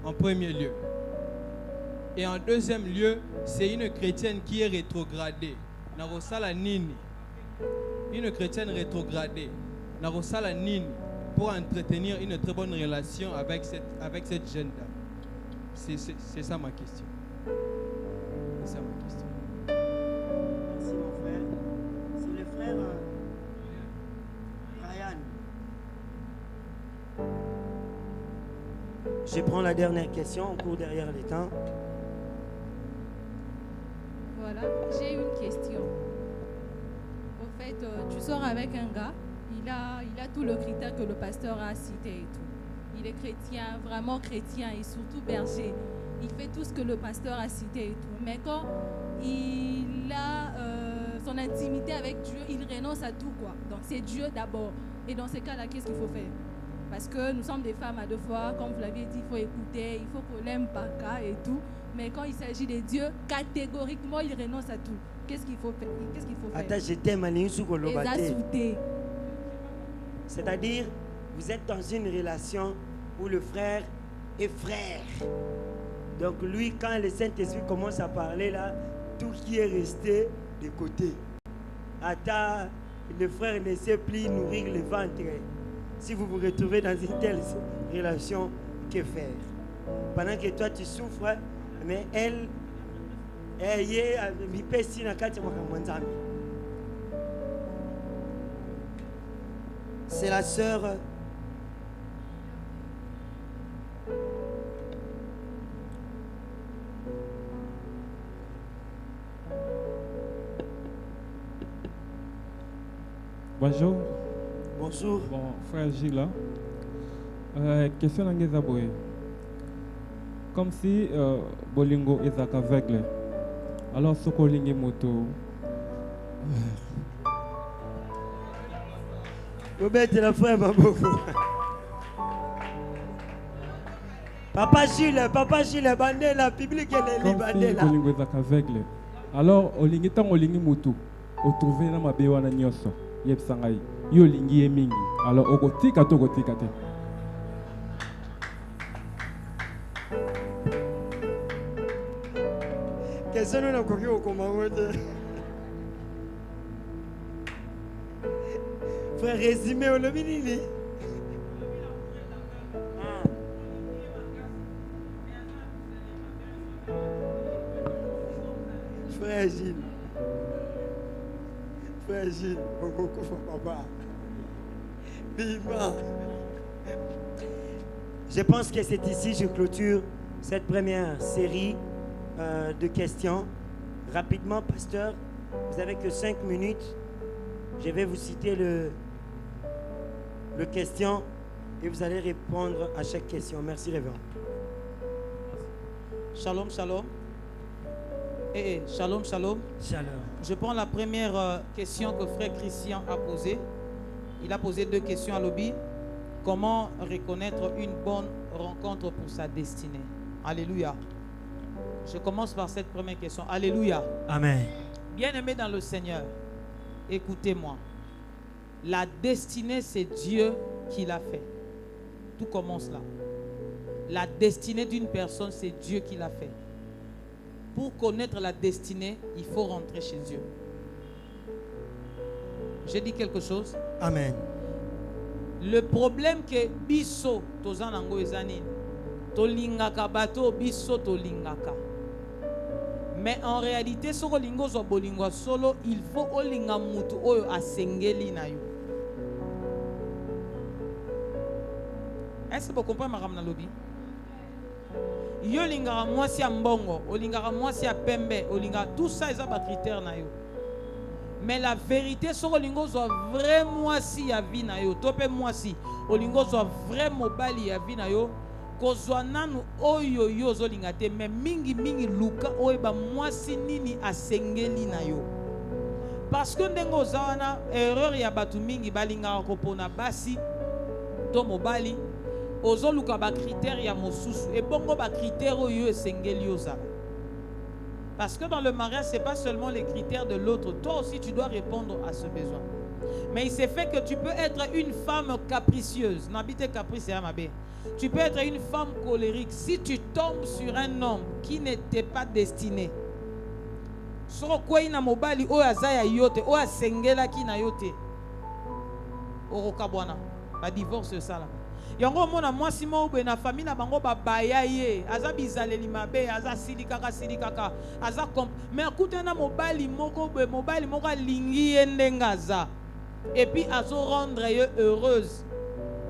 En premier lieu. Et en deuxième lieu, c'est une chrétienne qui est rétrogradée. Narosala Nini. Une chrétienne rétrogradée. Narosala Nini. Pour entretenir une très bonne relation avec cette jeune dame. C'est ça ma question. C'est ça ma question. Merci mon frère. C'est le frère Ryan. Je prends la dernière question, on court derrière les temps. Voilà, j'ai une question. Au fait, tu sors avec un gars, il a tout le critère que le pasteur a cité et tout. Il est chrétien, vraiment chrétien et surtout berger. Il fait tout ce que le pasteur a cité et tout. Mais quand il a son intimité avec Dieu, il renonce à tout, quoi. Donc c'est Dieu d'abord. Et dans ces cas-là, qu'est-ce qu'il faut faire? Parce que nous sommes des femmes à deux fois, comme vous l'avez dit, il faut écouter, il faut qu'on l'aime pas cas et tout. Mais quand il s'agit de Dieu, catégoriquement, il renonce à tout. Qu'est-ce qu'il faut faire? Qu'est-ce qu'il faut faire? Attends, je t'aime, Exasouté. C'est-à-dire, vous êtes dans une relation où le frère est frère. Donc lui, quand le Saint-Esprit commence à parler là, tout qui est resté de côté. Attends, le frère ne sait plus nourrir le ventre. Si vous vous retrouvez dans une telle relation, que faire? Pendant que toi tu souffres, mais elle c'est la sœur. Bonjour. Bonjour. Bon, frère Gilles. Question d'Angézaboé. Comme si Bolingo est aveugle. Alors, ce Kolingi moto. Vous mettez la frère Maboko. Papa Gilles, bandela, public et les bandela. Comme si Bolingo est aveugle. Alors, Olingi tang Olingi moto. Au trouver na mabewa na nyoso. Yep sangai. Yo lingi e mingi. Alors, okotika to kotika te. Question nous n'a pas au commandement. Frère, résumé au lobby. Frère Gilles. Frère Gilles, papa. Vivant. Je pense que c'est ici je clôture cette première série de questions. Rapidement, pasteur, vous n'avez que 5 minutes. Je vais vous citer le question et vous allez répondre à chaque question. Merci, révérend. Shalom, shalom. Shalom, shalom. Shalom. Je prends la première question que frère Christian a posée. Il a posé 2 questions à l'objet. Comment reconnaître une bonne rencontre pour sa destinée? Alléluia. Je commence par cette première question. Alléluia. Amen. Bien-aimé dans le Seigneur, écoutez-moi. La destinée, c'est Dieu qui l'a fait. Tout commence là. La destinée d'une personne, c'est Dieu qui l'a fait. Pour connaître la destinée, il faut rentrer chez Dieu. J'ai dit quelque chose? Amen. Le problème que biso tozanango ezani tolingaka bato biso tolingaka. Mais en réalité, ce que zo bolingo solo, il faut olinga mutu oyo asengeli na yo. Est-ce que vous comprenez ma ramna lobby? Yo lingara mwasi ya mbongo, olingara mwasi ya pembe, olinga tout ça ils ont pas critères na yo. Mais la vérité, ce que zo vrai mwasi ya vie na yo, tope mwasi, olingo zo vrai mobali ya vie na yo. Kozwa nanu oyo yo zolinga te mais mingi luka oyo ba mwasi nini asengeli na yo. Parce que ndengo zawana erreur ya batu mingi balinga kopona basi to mobali ozo luka ba critère ya mosusu et bongo ba critère oyo esengeli yo za. Parce que dans le mariage c'est pas seulement les critères de l'autre, toi aussi tu dois répondre à ce besoin. Mais il s'est fait que tu peux être une femme capricieuse. N'habite caprice à ma bé. Tu peux être une femme colérique si tu tombes sur un homme qui n'était pas destiné. Soro kwa ina mobali o azaya yote o asengela ki na yote. Oroka bwana. Ba divorce ça là. Yango mona mwasi mo be na famille na bango ba baya ye, aza bizaleli mabe, aza silikaka, aza mais akuta na mobali moko lingi yendenga za. Et puis azo rendre ye heureuse.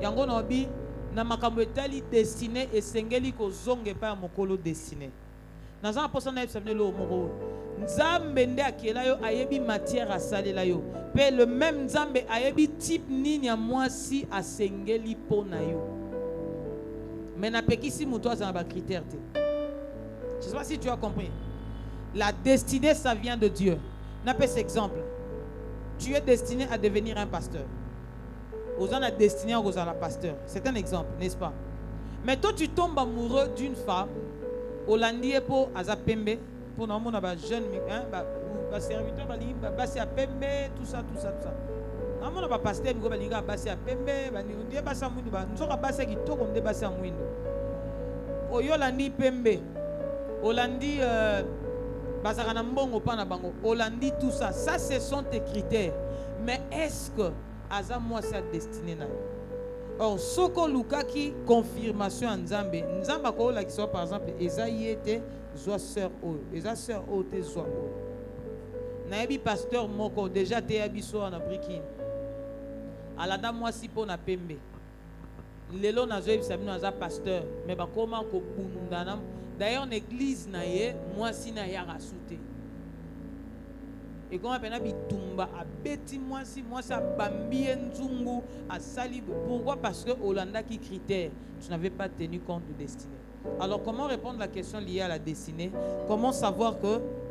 Yango no bi na makambo etali destiné esengeli kozonga epai ya mokolo destiné. Naza na posa na yebisa lo moko nzambe nde akela yo ayebi matière asalela yo pe le même nzambe ayebi type nini ya mwasi asengeli po na yo. Mais na pekisi muto aza na ba critère te. Je sais pas si tu as compris. La destinée ça vient de Dieu. Na pe cet exemple. Tu es destiné à devenir un pasteur. Aux gens a destiné à être pasteur. C'est un exemple, n'est-ce pas? Mais toi tu tombes amoureux d'une femme Hollandi pour Azapembe pour nous on a jeune hein serviteur basi à Pembe tout ça. On a pas pasteur ko balinga basi à Pembe bani on basi à Mwindo nous on basi qui to on basi à Mwindo. Oyo Hollandi Pembe. Hollandi bazakana mbongo pa na bango. Hollandi tout ça ce sont tes critères. Mais est-ce que Aza moi sa destinée na? Or soko lukaki confirmation nzambe nzamba ko la qui soit par exemple Esaïe était zoa sœur o eza sœur o te zoa o na yebi pasteur moko déjà te yabiso na brikini alada moi si po na Pembe lelo na zo yebisa bino aza pasteur mais ba koma ko bundana d'ailleurs en église na ye moi si na ya rasute. Et quand on a bitumba a beti moi si a bambi nzungu a sali. Pourquoi? Parce que Hollanda qui critère, tu n'avais pas tenu compte de destinée. Alors comment répondre à la question liée à la destinée? Comment savoir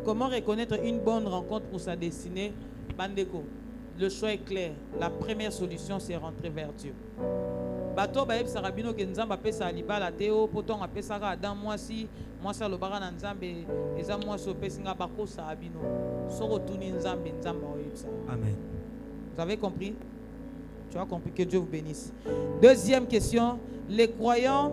comment reconnaître une bonne rencontre pour sa destinée? Bandeko, le choix est clair. La première solution c'est rentrer vers Dieu. Bato ba yeb sarabino ke nzamba pesa libala teo poton apesa ka dans moi si le bara na nzambe eza moi so pesinga bako sarabino soko tuni nzambe nzamba oyebsa. Amen. Vous avez compris? Tu as compris? Que Dieu vous bénisse. Deuxième question, les croyants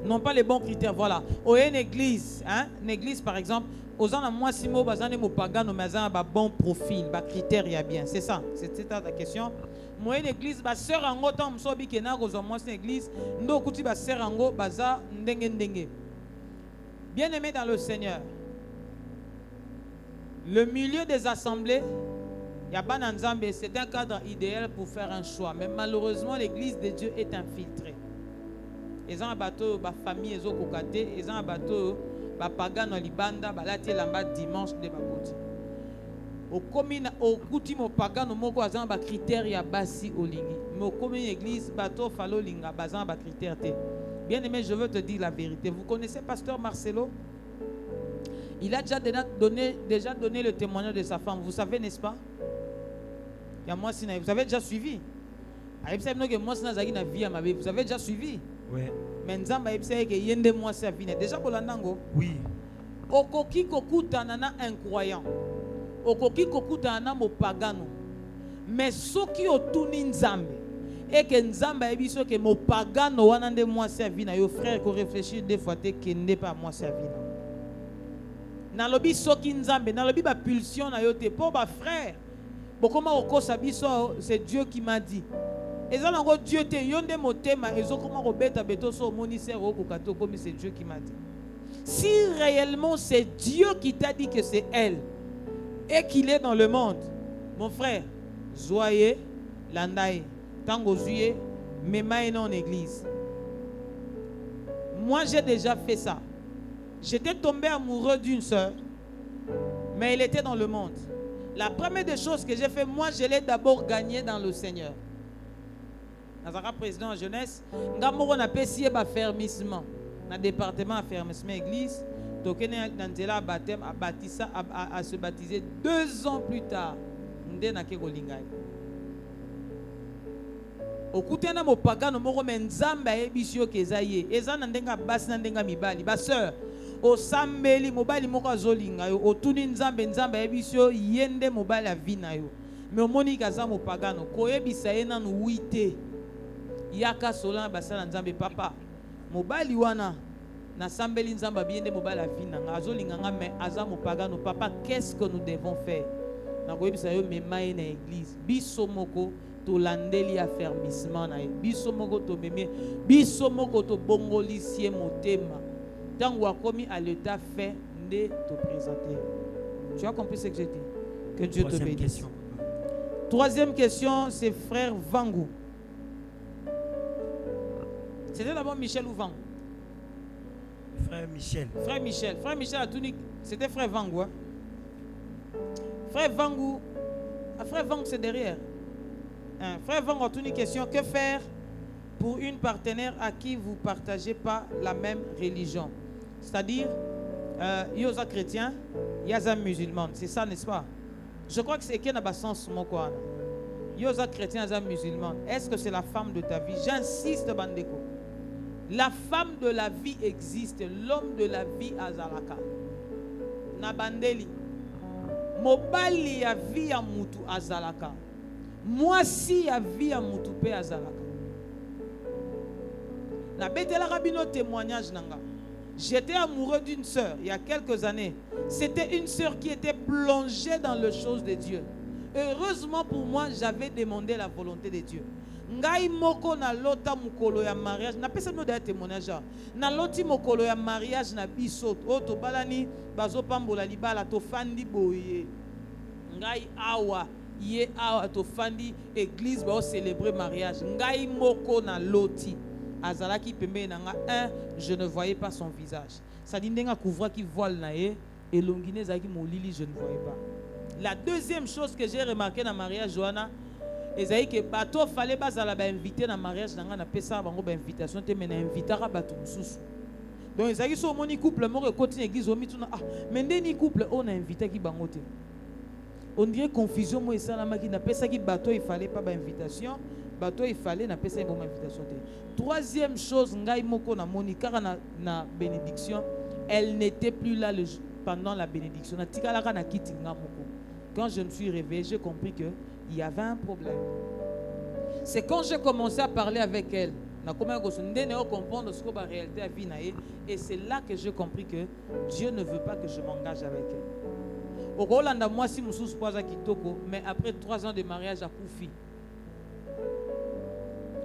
n'ont pas les bons critères. Voilà. Au une église, hein, une église par exemple, aux gens moi si mo bazane mo pagano mais un bon profil, ba critère ya bien. C'est ça. C'est ta question. Moi une église ba sœur ango tant msobi ke na kozo moi une église ndo kuti ba sœur ango baza ndenge. Bien-aimés dans le Seigneur. Le milieu des assemblées, Yabana Nzambe, c'est un cadre idéal pour faire un choix. Mais malheureusement, l'église de Dieu est infiltrée. Ils ont un bateau, ma famille, ils ont cocaté, ils ont un bateau, ma pagan dans libanda, balati lamba dimanche de bakoti. Au commune, au coutume au pagan, au moko azan ba critère ya basi olingi. Mais au commune église, bateau falo linga, bazan ba critère te. Bien aimé, je veux te dire la vérité. Vous connaissez pasteur Marcelo? Il a déjà donné le témoignage de sa femme. Vous savez, n'est-ce pas? Vous avez déjà suivi? Vous avez déjà suivi? Oui. Mais Nzamba que yende moi sa vie. Déjà Bolandango? Oui. Okoki kokuta nana incroyant. Okoki kokuta nana mopagano. Mais soki otuni Nzambe et que Nzamba ebiso que mopagano wana nde moi sa vie na yo frère ko réfléchir deux fois te que n'est pas moi sa vie. Nalobi soki Nzambe nalobi ba pulsion na yo te pour ba frère. Bokoma okosa biso c'est Dieu qui m'a dit. Et ça encore Dieu te yonde motema ezo koma robeta beto so moniser okokato comme c'est Dieu qui m'a dit. Si réellement c'est Dieu qui t'a dit que c'est elle et qu'il est dans le monde, mon frère, joyeux landaye tango juillet memaye non en église. Moi j'ai déjà fait ça. J'étais tombé amoureux d'une sœur, mais elle était dans le monde. La première des choses que j'ai fait, moi, je l'ai d'abord gagné dans le Seigneur. Nazara président en jeunesse, on a payé un fermissement. Dans le département fermissement église, Tokene Nandela baptême a se baptiser 2 ans plus tard. Okuti na mopagano moko menzamba ebisio kezaye. Eza nandenga basi nandenga mibali. Ba sœur osambeli mobali moko azolinga yo otuni nzambe nzamba ebisio yende mobali avina yo. Mais omoni kaza mopagano koyebisa ye nanu wite. Yaka sola basala nzambe papa. Mobali wana na sambeli nzamba biende mobali avina nga azolinga nga mais aza mopagano papa qu'est-ce que nous devons faire? Na koyebisa yo memaye na église. Biso moko to landeli affermissement na biso moko to meme biso moko to bongolisie motema tant ou commis à l'état fait de te présenter. Tu as compris ce que j'ai dit? Que Dieu te bénisse. Troisième question, c'est frère Vangou. C'était d'abord Michel ou Vang? Frère Michel. Frère Michel. Frère Michel a tout dit. C'était frère Vangou. Hein? Frère Vangou. Frère Vang, c'est derrière. Hein? Frère Vang a tout une question. Que faire pour une partenaire à qui vous ne partagez pas la même religion? C'est-à-dire, il y a des chrétiens, il y a des musulmans. C'est ça, n'est-ce pas? Je crois que c'est qu'il y a un sens. Il y a des chrétiens, il y a des musulmans. Est-ce que c'est la femme de ta vie? J'insiste, Bandeko. La femme de la vie existe. L'homme de la vie a Zalaka. Nabandeli. Mobali ya vie ya mutu azalaka. Moi si ya vie ya mutu pe azalaka. Na betela rabino témoignage nanga. J'étais amoureux d'une sœur il y a quelques années. C'était une sœur qui était plongée dans les choses de Dieu. Heureusement pour moi, j'avais demandé la volonté de Dieu. Ngai moko na lota mukolo ya mariage na pesa no da témoignage na loti mukolo ya mariage na biso o to balani bazo pambola libala to fandi boye ngai awa ye awa to fandi église ba o célébrer mariage ngai moko na loti azalaki pembe na nga je ne voyais pas son visage ça dit ndenga couvra qui voile na ye elongine zaki molili je ne voyais pas. La deuxième chose que j'ai remarqué dans mariage Johanna ezali que bato fallait bazala ba inviter na mariage nanga na pesa bango ba invitation te mais na invitara bato mususu. Donc ezali so moni couple moko continue église o mituna mais ndeni couple on a invité ki bango te. On dirait confusion mo esalama ki na pesa ki bato il fallait pas ba invitation, bato il fallait na pesa ba invitation te. Troisième chose ngai moko na moni kaka na bénédiction, elle n'était plus là pendant la bénédiction. Na tikalaka na kiti nga moko. Quand je me suis réveillé, j'ai compris que il y avait un problème. C'est quand j'ai commencé à parler avec elle, et c'est là que j'ai compris que Dieu ne veut pas que je m'engage avec elle. Au Rolanda, moi, si je suis pas à Kitoko, mais après 3 ans de mariage à Koufi.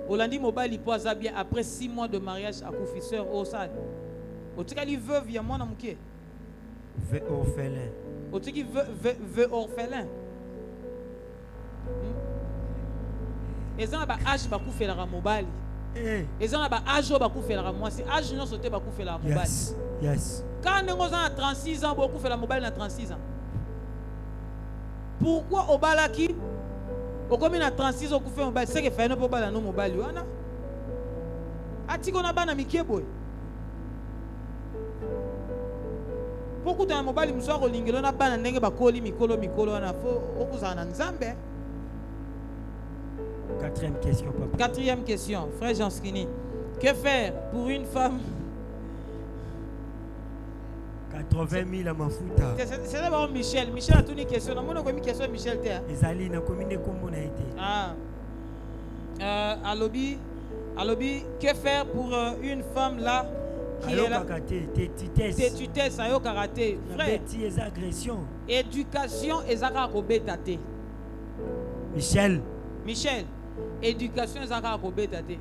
Olandi Mobile, il bien après 6 mois de mariage à Koufi, sœur Osad. Au cas il veut, il y a moi, namouké. Veut orphelin. Au cas il veut orphelin. Ils ont un âge pour faire la mobile. Ils ont un âge pour faire la moi. Si âge non sauté pour faire la mobile. Yes. Quand nous avons 36 ans, pour faire la mobile à 36 ans. Pourquoi au balaki? Au combien à 36 ans pour faire mobile? C'est que fait un peu de mobile. Ati qu'on a ban ami boy. Pourquoi tu as un mobile muso ko lingelo na ban ndenge ba koli mikolo na fo okuzana nzambe. Quatrième question, papa. Quatrième question, frère Janskini. Que faire pour une femme? 80 000 à ma fouta. C'est d'abord Michel. Michel a tout une question. On a une question Michel. Ezali na commune comme on a été. Alobi, que faire pour une femme là qui est là? Tétutesse, ayo karaté. Frère, agression. Éducation ezaka kobetate. Michel. Éducation ezaka kobetate.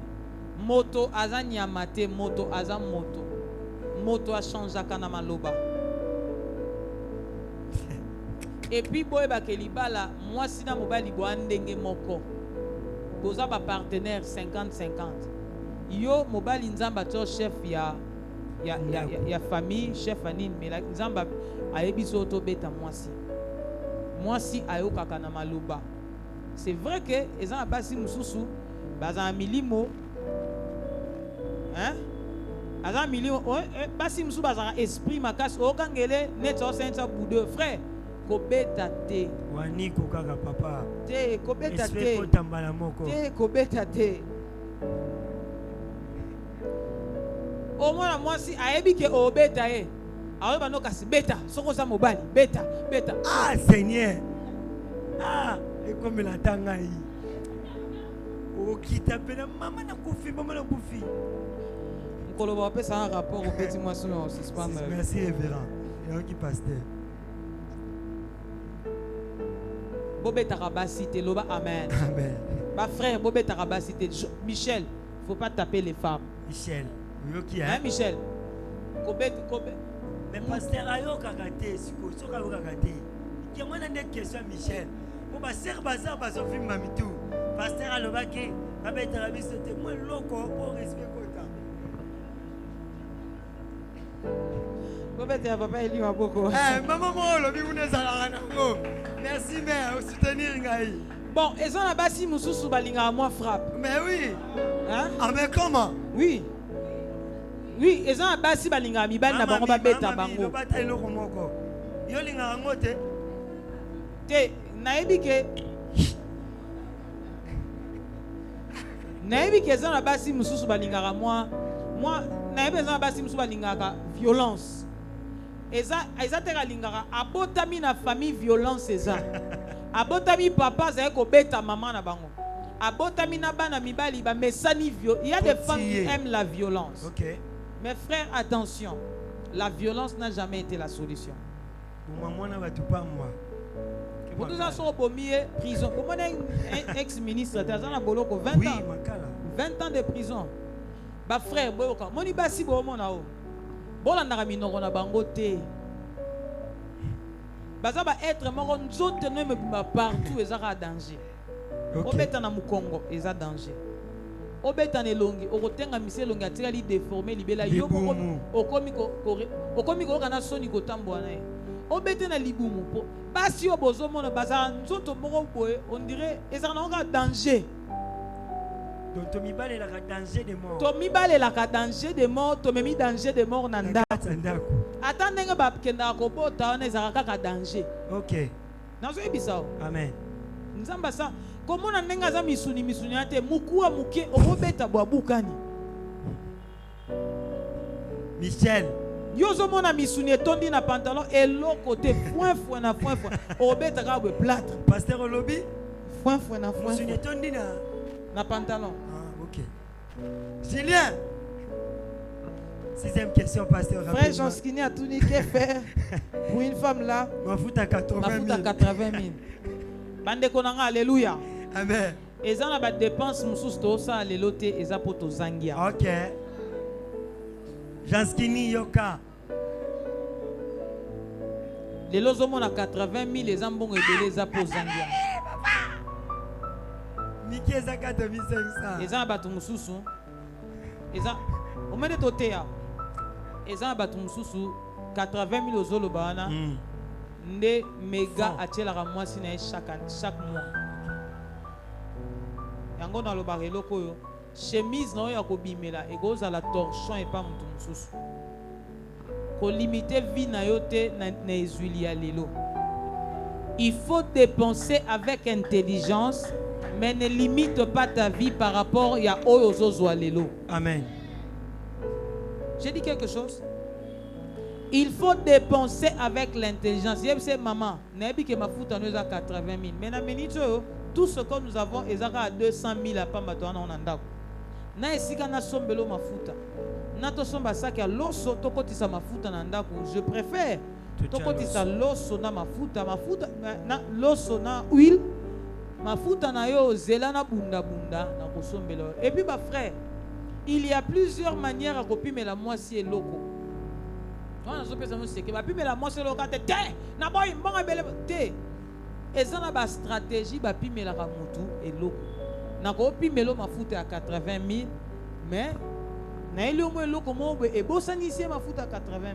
Moto aza nyamate, moto aza moto. Moto a changé kana maloba. Et puis boy ba kelibala, moi sina mobali bo andenge moko. Boza ba partenaire 50-50. Yo mobali nzamba to chef ya famille, chef anine mais la nzamba ayebiso to beta moi si ayo kaka na maloba. C'est vrai que ils ont basi mususu baza milimo hein aza milimo basi mususu baza esprit makasi okangele neto senza boudeux frère kobeta te wani kokaka papa te kobeta te esprit kotambala moko te kobeta te au moins moi si ayebi ke obeta e ayo bano kasi beta soko za mobali beta ah Seigneur et comme la tangai o kita pena mama na kufi Nkolo va appeler ça un rapport au petit moisson au suspend. Merci révérend et qui pasteur Bobé Tarabasi te loba amen. Ma frère Bobé Tarabasi te Michel, faut pas taper les femmes. Michel, yoki hein Michel. Kobe. Mais pasteur ayo kakate siko soka yo kakate. Qui m'a demandé question Michel. Pour ba ser bazar bazo film mamitou. Pasteur alobaki, Rabé Tarabisi te moi loko pour respect kota. Papa Eli Maboko. Maman, merci, mère, au soutenir. Bon, et ça, basi mususu balinga moi frappe. Mais oui. Hein? Ah, mais comment? Oui. Oui, et ça, basi balinga mibali na bango ba beta bango. Yo linga ngote. Te, naebi ke. Naebi ke ça na basi mususu balinga moi. Moi, naebi ça na basi mususu balinga violence. Et ça te balinga abotami na famille violence ça. Abotami papa ça ko beta maman na bango. Abotami na bana mibali ba mesani il y a des femmes qui aiment la violence. OK. Mes frères, attention. La violence n'a jamais été la solution. Pour tout ça, sont en prison. Pour moi, un ex-ministre, tu as 20 ans. 20 ans de prison. Bah frère, mon ibasi bo mon nao. Bon la nara minoko na bango te. Baza ba être moko nzote no me partout ezaka danger. Obeta na mukongo eza danger. Obeta ne longi okotenga mise longi atika li déformer libela yo okomi ko kana soni ko tambwa na ye. Obeta na libumu po basi yo bozo mona baza nzoto moko boye on dirait ezaka na danger. Donc to mibale la danger de mort. To mibale la danger de mort, to memi danger de mort na ndako. Atandenge ba kenda ko bota na ezaka ka danger. OK. Nazo ebisa. Amen. Nzamba sa comment na ndenga za misuni ate mukuwa muke obeta bwa bukani. Michel. Yozo mona misuni etondi na pantalon et l'autre côté foin obeta ka bwe plâtre. Pasteur Olobi. Foin na misuni etondi na pantalon. Ah, OK. Julien. 6e question, pasteur. Frère Jean Skini a tout niqué faire pour une femme là. Ma fout à 80 000. Ma fout à 80 000. Bande konanga alléluia. Amen. Eza na ba dépense mususu to sa alelote eza poto zangia. OK. Jean Skini yoka. Les lozomona 80 000 les ambongo ebele eza po zangia. Niki eza 4500. Eza batu mususu. Eza omene totea. Eza batu mususu 80 000 ozolo bana. Nde méga atielaka mwasi na chaque mois. Yango na loba eloko yo chemise na yo ya kobimela egoza la torchon et pas mutu mususu. Ko limiter vie na yo te na ezuli ya lelo. Il faut dépenser avec intelligence, mais ne limite pas ta vie par rapport à Oyozo Lelo. Amen. J'ai dit quelque chose. Il faut dépenser avec l'intelligence. Je sais, maman, n'abi que ma foute en 80 000. Mais na menito, tout ce que nous avons est à 200 000 à Pamatoana en Andako. Na esika na sombelo ma foute. Na to somba saki a loso to kotisa ma foute en Andako. Je préfère to kotisa loso na ma foute na loso na huile. Ma foute na yo zela na bunda na kosombelo. Et puis ma frère, il y a plusieurs manières à copier mais la moitié est loco. On a sopé ça nous c'est que ma mais la moitié loco te na boy mbanga bele te. Et ça na ba stratégie ba pime la mutu et loco. Na ko pime lo ma foute à 80 000 mais na ile au moins loco mo e bosani ici ma foute à 80 000.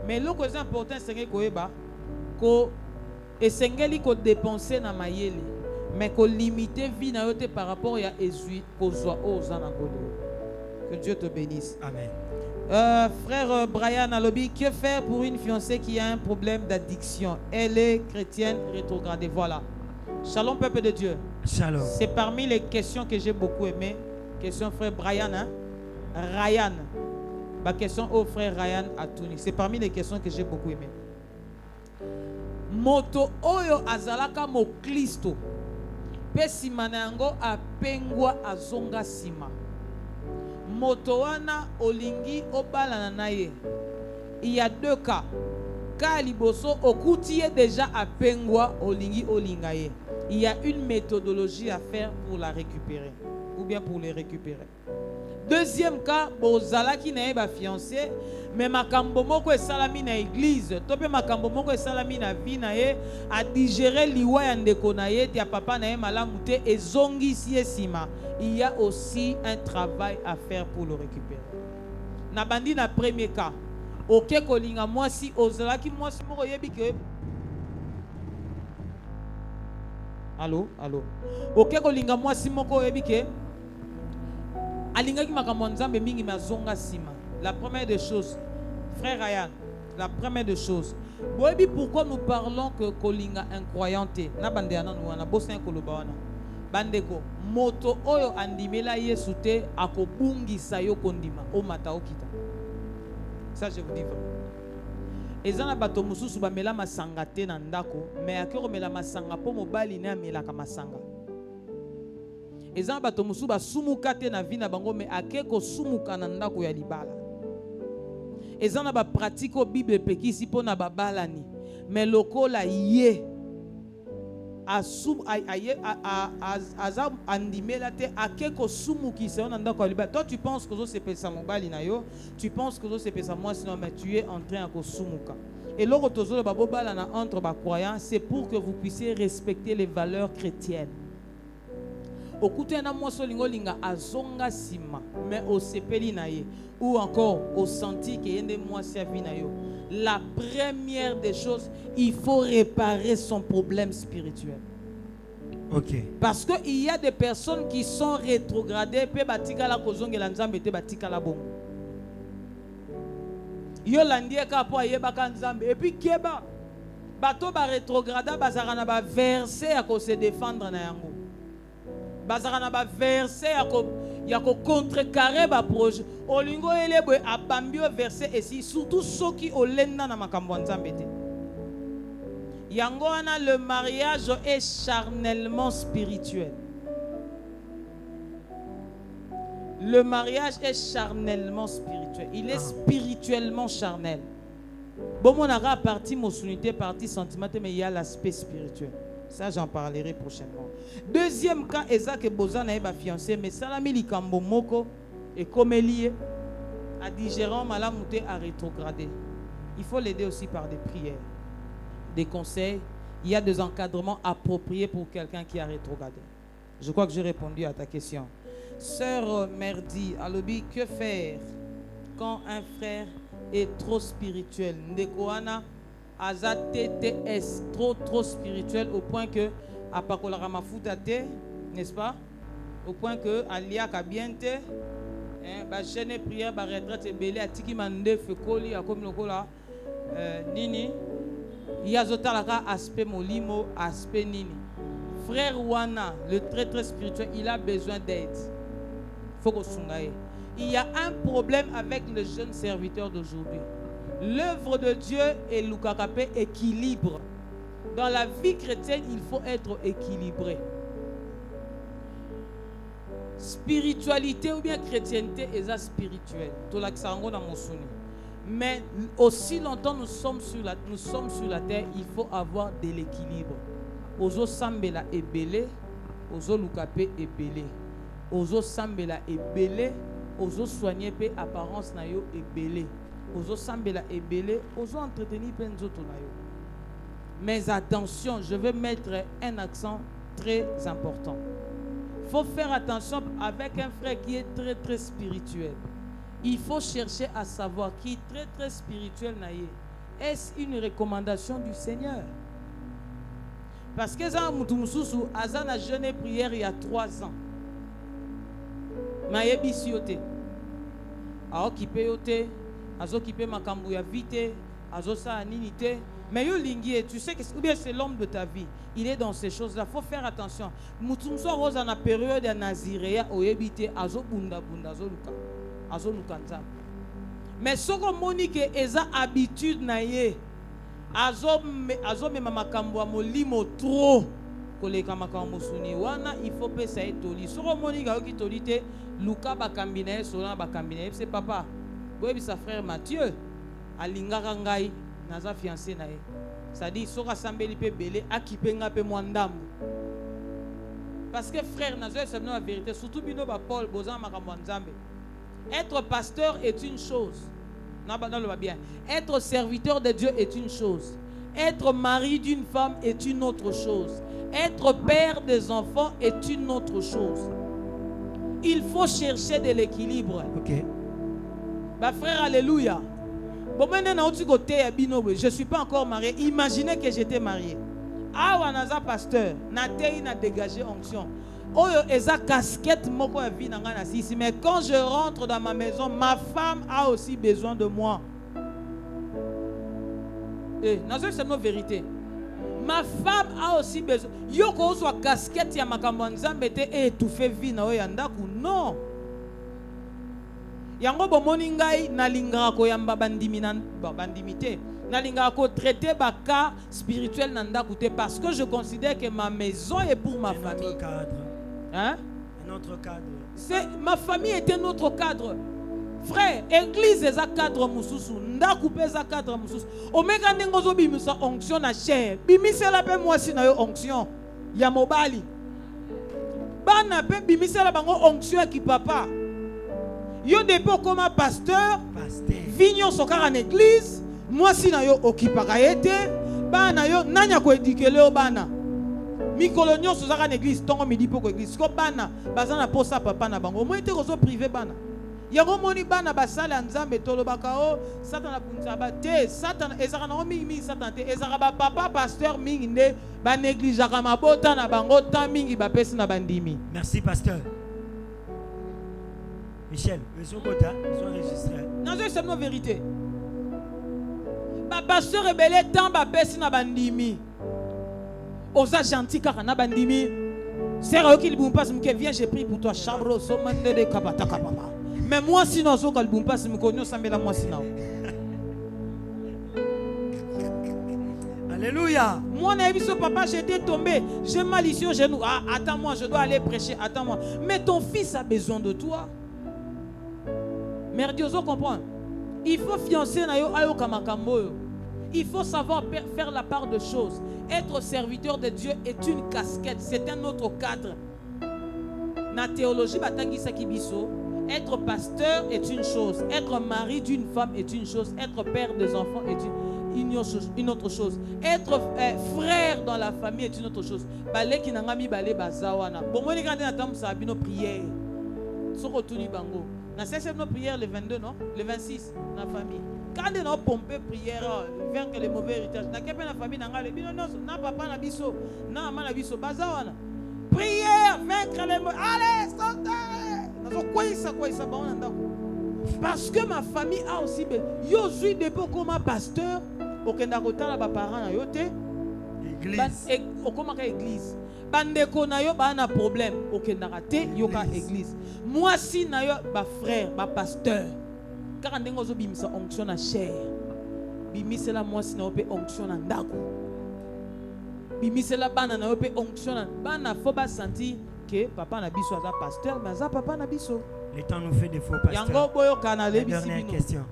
Mais loco c'est important c'est que koeba ko esengeli ko dépenser na mayele mais ko limiter vie na yote par rapport à ezui ko zo ozana ngolo. Que Dieu te bénisse. Amen. Frère Brian Alobi, que faire pour une fiancée qui a un problème d'addiction? Elle est chrétienne rétrogradée. Voilà. Shalom peuple de Dieu. Shalom. C'est parmi les questions que j'ai beaucoup aimées. Question frère Brian, hein? Ryan. Ma question au frère Ryan Atouni. C'est parmi les questions que j'ai beaucoup aimées. Moto oyo azalaka mo Kristo. Pe sima na yango apengwa azonga sima. Moto wana olingi obalana na ye. Il y a deux cas. Ka liboso okuti ye déjà apengwa olingi olinga ye. Il y a une méthodologie à faire pour la récupérer ou bien pour les récupérer. Deuxième cas, bozalaki na ye ba fiancé mais makambo moko esalami na église to pe makambo moko esalami na vie na ye a digérer liwa ya ndeko na ye ti papa na ye malamu te ezongisi esima. Il y a aussi un travail à faire pour le récupérer. na bandi na premier cas oke kolinga mwasi ozalaki mwasi moko yebi ke Allô oke kolinga mwasi moko yebi ke alingaki makambo nzambe mingi mazonga sima. La première des choses, frère Ryan, la première des choses, boyebi pourquoi nous parlons que kolinga incroyante na bande ya nanu wana bosa koloba wana bandeko moto oyo andimela Yesu te akobungisa yo kondima o mata okita. Ça je vous dis vrai. Ezana bato mususu bamela masanga te na ndako mais akero mela masanga po mobali ne amelaka masanga. Ezana bato mususu basumuka te na vie na bango mais akeko sumuka na ndako ya libala. Ezana ba pratique Bible pekisi po na babalani mais lokola ye asum azam andimela te akeko sumuki se on anda ko liba. Toi tu penses que c'est pesa mobali na yo, tu penses que c'est pesa moi sinon mais tu es en train de sumuka. Et loko tozolo ba bobala na entre ba croyants, c'est pour que vous puissiez respecter les valeurs chrétiennes. Okuté na moi solingo linga azonga sima mais au sepeli na ye ou encore au senti que yende moi servi na yo. La première des choses, il faut réparer son problème spirituel. Ok. Parce qu'il y a des personnes qui sont rétrogradées, pe batika la kozonge la nzambe te batika la bongo. Yo landie ka po ayeba ka nzambe et puis keba bato ba rétrograda bazarana ba verset à ko se défendre na yango. Bazarana ba verset ya ko contrecarrer ba projet. Olingo elebo abambio verset et si surtout ceux qui olenda na makambo nzambe te. Yango wana le mariage est charnellement spirituel. Le mariage est charnellement spirituel. Il est spirituellement charnel. Bon, on aura partie monsunité, partie sentimentale, mais il y a l'aspect spirituel. Ça, j'en parlerai prochainement. Deuxième cas, Ezak et Bozan a fiancé, mais Salami Likambo Moko et comme lié à digérant malamouté à rétrograder. Il faut l'aider aussi par des prières, des conseils. Il y a des encadrements appropriés pour quelqu'un qui a rétrogradé. Je crois que j'ai répondu à ta question. Sœur Merdi, Alobi, que faire quand un frère est trop spirituel? Ndekoana aza TTS, trop spirituel au point que apakola ramafuta te, n'est-ce pas? Au point que alia kabiente, ba chaîne prière, ba retraite belé atiki mande fekoli akomi lokola nini. Yazotalaka aspect molimo, aspect nini. Frère Wana, le très spirituel, il a besoin d'aide. Faut qu'on s'engaille. Il y a un problème avec le jeune serviteur d'aujourd'hui. L'œuvre de Dieu et Lukakape équilibre. Dans la vie chrétienne, il faut être équilibré. Spiritualité ou bien chrétienté est spirituelle. Mais aussi longtemps nous sommes sur la terre, il faut avoir de l'équilibre. Ozo sambela ebele, ozo lukape ebele. Ozo sambela ebele, ozo soigner pe apparence na yo ebele. Ozo sambela ebele, ozo entretenir pe nzoto na yo. Mais attention, je veux mettre un accent très important. Il faut faire attention avec un frère qui est très spirituel. Il faut chercher à savoir qui est très spirituel na ye. Est-ce une recommandation du Seigneur? Parce que ça mutususu azana jeûne prière il y a 3 ans. Maye bisiote. A occupé yote, azo occupé makambu ya vite, azo sa ninité. Mais yo lingi, tu sais que ou bien c'est l'homme de ta vie. Il est dans ces choses-là. Faut faire attention. Mutumso rose en la période de Naziréa oyebite azo bunda azo luka. Azo lukanza. Mais soko monique eza habitude na ye. Azo me makambo molimo trop koleka makambo suni wana il faut pesa etoli soko monika oki tolite luka bakambina sona bakambina c'est papa boyebi sa frère Mathieu alingaka ngai naza fiancé na ye ça dit soka sambeli pe belé akipenga pe mwandambu parce que frère nazo c'est la vérité surtout bino ba Paul bozan makambo nzambe. Être pasteur est une chose. Bien. Être serviteur de Dieu est une chose. Être mari d'une femme est une autre chose. Être père des enfants est une autre chose. Il faut chercher de l'équilibre. Okay. Bah frère, alléluia. Bon, maintenant, je ne suis pas encore marié. Imaginez que j'étais marié. Ah, on a pasteur. Natei n'a dégagé onction. Oh, eza casquette moko ya vie nanga na sisi. Mais quand je rentre dans ma maison, ma femme a aussi besoin de moi. Eh, c'est une vérité. Ma femme a aussi besoin. Yo ko so casquette ya makambo nzambe te étouffer vie na yo ndaku. Non. Yango bomoni ngai nalingaka koyamba bandimi na bandimi te. Nalingaka ko traiter ba cas spirituel na ndaku te parce que je considère que ma maison est pour ma famille. Hein? Notre cadre. C'est ma famille était notre cadre. Frère, église est un cadre mususu, ndaku pe za cadre mususu. Omeka ndengo zo bimisa onction na chair. Bimisela pe mwasi na yo onction ya mobali. Bana pe bimisela bango onction ki papa. Yo depo comme pasteur, vignon sokara en église, mwasi na yo okipaka yete, bana yo nanya ko éduquer o bana. Mikolo nyonso zaka en église, tongo midi poko église. Ko bana bazana posa papa na bango. Mo ete ko zo privé bana. Yango moni bana basala nzambe tolo bakao satan na punza ba te satan ezaka na mingi satan te ezaka ba papa pasteur mingi ne ba néglige ka mabota na bango ta mingi ba pesi na bandimi. Merci pasteur. Michel, ils sont enregistrés. Non, c'est une vérité. Ba pasteur rebelle tant ba pesi na bandimi. Osa gentil kaka na bandimi. C'est vrai qu'il boum passe que viens j'ai pris pour toi chabro so mande de kapata kapapa. Mais moi sinon so kal boum passe me konyo sambela moi sinon. Alléluia. Moi na biso papa j'étais tombé, j'ai mal ici au genou. Ah, attends-moi, je dois aller prêcher, attends-moi. Mais ton fils a besoin de toi. Merdioso comprend. Il faut fiancer na yo ayo kamakambo. Il faut savoir faire la part de choses. Être serviteur de Dieu est une casquette, c'est un autre cadre. Na théologie batangi sakibiso, être pasteur est une chose, être mari d'une femme est une chose, être père des enfants est une autre chose. Être frère dans la famille est une autre chose. Balé ki nangami balé bazawana. Bon moi ni quand na tam sa bino prière. Soko tuni bango. Na cesse nos prières le 22 non, le 26 na famille. Quand on a pompé prière, vaincre les mauvais héritages. Na kepe na famille na ngale bino non, na papa na biso, na mama na biso bazawana. Prière, vaincre les mauvais. Allez, sortez. Quoi ça ba on ndako. Parce que ma famille a aussi yo suis depuis comme pasteur, okenda kotala ba parents na yo te. Église. Okomaka église. Bandeko na yo ba na problème, okenda te yoka église. Moi si na yo ba frère, ba pasteur. Car ndengo zo bimisa onction na chair. Bimisela moi si na yo pe onction na ndako. Bimisela bana na yo pe onction na bana faut ba sentir que papa na biso aza pasteur, mais aza papa na biso. Le temps nous fait des faux pasteurs. Yango boyo kanale bisi Dernière bino. question.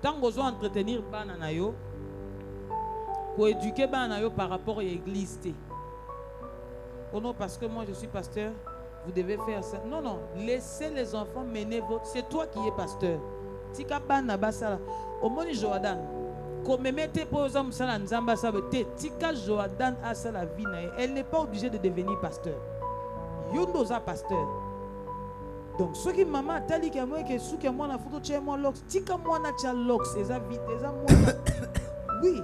Tango zo entretenir bana na yo, ko éduquer bana na yo par rapport à l'église te. Oh non, parce que moi je suis pasteur, vous devez faire ça. Non, non, laissez les enfants mener votre. C'est toi qui es pasteur. Tika bana basala. Au moni Jordan. Comme mettez pour exemple ça nzamba ça te. Tika Jordan a ça la vie na. Elle n'est pas obligée de devenir pasteur. Yondoza pasteur. Donc ce qui maman tali que moi que sous que moi na photo tient moi lox. Tika moi na tcha lox. Eza vite, eza moi. Oui.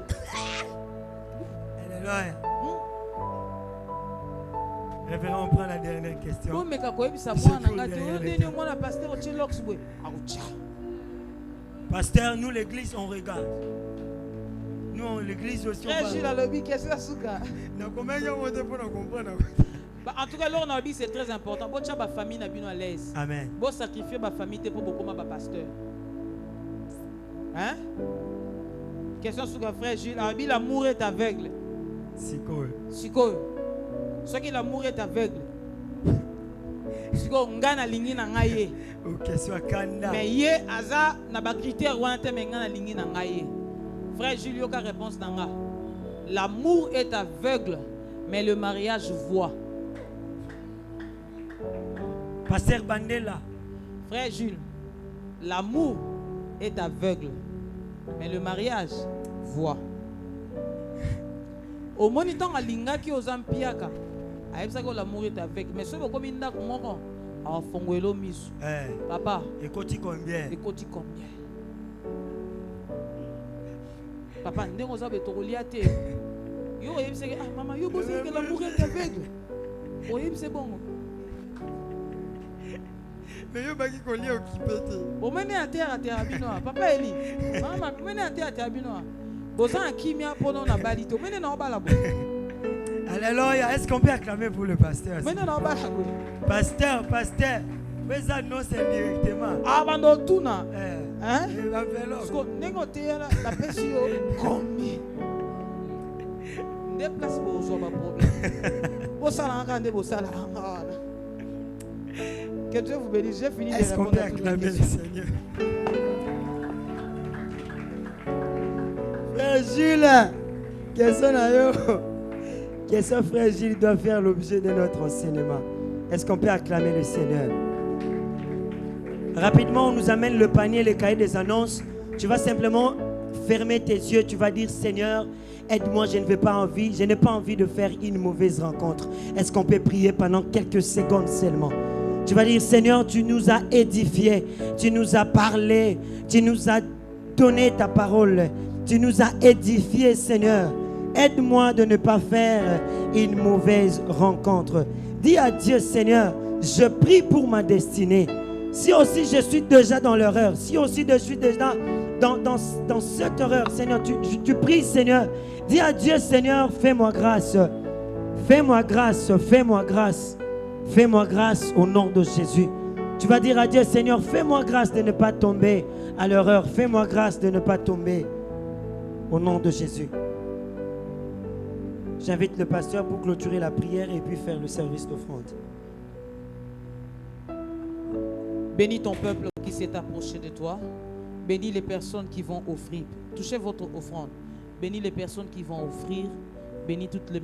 Alléluia. Révérend, on prend la dernière question. Pasteur, nous l'église, on regarde. Nous, l'église aussi, on en tout cas, c'est très important. Votre famille n'a pas à l'aise. Amen. Vous sacrifiez ma famille pour beaucoup de pasteur. Hein? Question sur le frère Gilles. L'amour est aveugle. Siko. Ce qui l'amour est aveugle. Siko ngana lingi na ngaye. Question kanda. Mais ye aza na ba critère wana te mais ngana lingi na ngaye. Frère Gilles yoka réponse nanga. L'amour est aveugle mais le mariage voit. Pasteur Bandela. Frère Jules, l'amour est aveugle mais le mariage voit. Au moniteur alinga ki ozampiaka. Aïe ça que l'amour est aveugle mais ce que comme inda komoko Afonguelo misu. Papa. Écoute combien? Écoute combien? Papa, ndenge oza betokolia te. Yo oyebise que maman yo bosi que l'amour est aveugle. Oyebise bongo. Mais yo baki kolia occupé te. Omene à terre binoa. Papa Eli. Maman, omene à terre binoa. Bosan akimia pono na balito. Omene na obala bo. Alléluia. Est-ce qu'on peut acclamer pour le pasteur? Omene na obala bo. Pasteur. Mais ça non c'est directement. Ah bando tuna. Hein? Parce que nengo te la pesi yo combien? Déplace pour zoba problème. Bosala ngande bosala ngana. Que Dieu vous bénisse. J'ai fini de répondre à toutes les questions. Frère Gilles, question frère Gilles doit faire l'objet de notre enseignement. Est-ce qu'on peut acclamer le Seigneur? Rapidement, on nous amène le panier, le cahier des annonces. Tu vas simplement fermer tes yeux. Tu vas dire, Seigneur, aide-moi, je n'ai pas envie de faire une mauvaise rencontre. Est-ce qu'on peut prier pendant quelques secondes seulement? Tu vas dire, Seigneur, tu nous as édifiés, tu nous as parlé, tu nous as donné ta parole, tu nous as édifiés, Seigneur. Aide-moi de ne pas faire une mauvaise rencontre. Dis à Dieu, Seigneur, je prie pour ma destinée. Si aussi je suis déjà dans l'erreur, si aussi je suis déjà dans cette erreur, Seigneur, tu pries, Seigneur. Dis à Dieu, Seigneur, fais-moi grâce. Fais-moi grâce, fais-moi grâce. Fais-moi grâce au nom de Jésus. Tu vas dire à Dieu, Seigneur, fais-moi grâce de ne pas tomber à l'erreur. Fais-moi grâce de ne pas tomber au nom de Jésus. J'invite le pasteur pour clôturer la prière et puis faire le service d'offrande. Bénis ton peuple qui s'est approché de toi. Bénis les personnes qui vont offrir. Touchez votre offrande. Bénis les personnes qui vont offrir. Bénis toutes les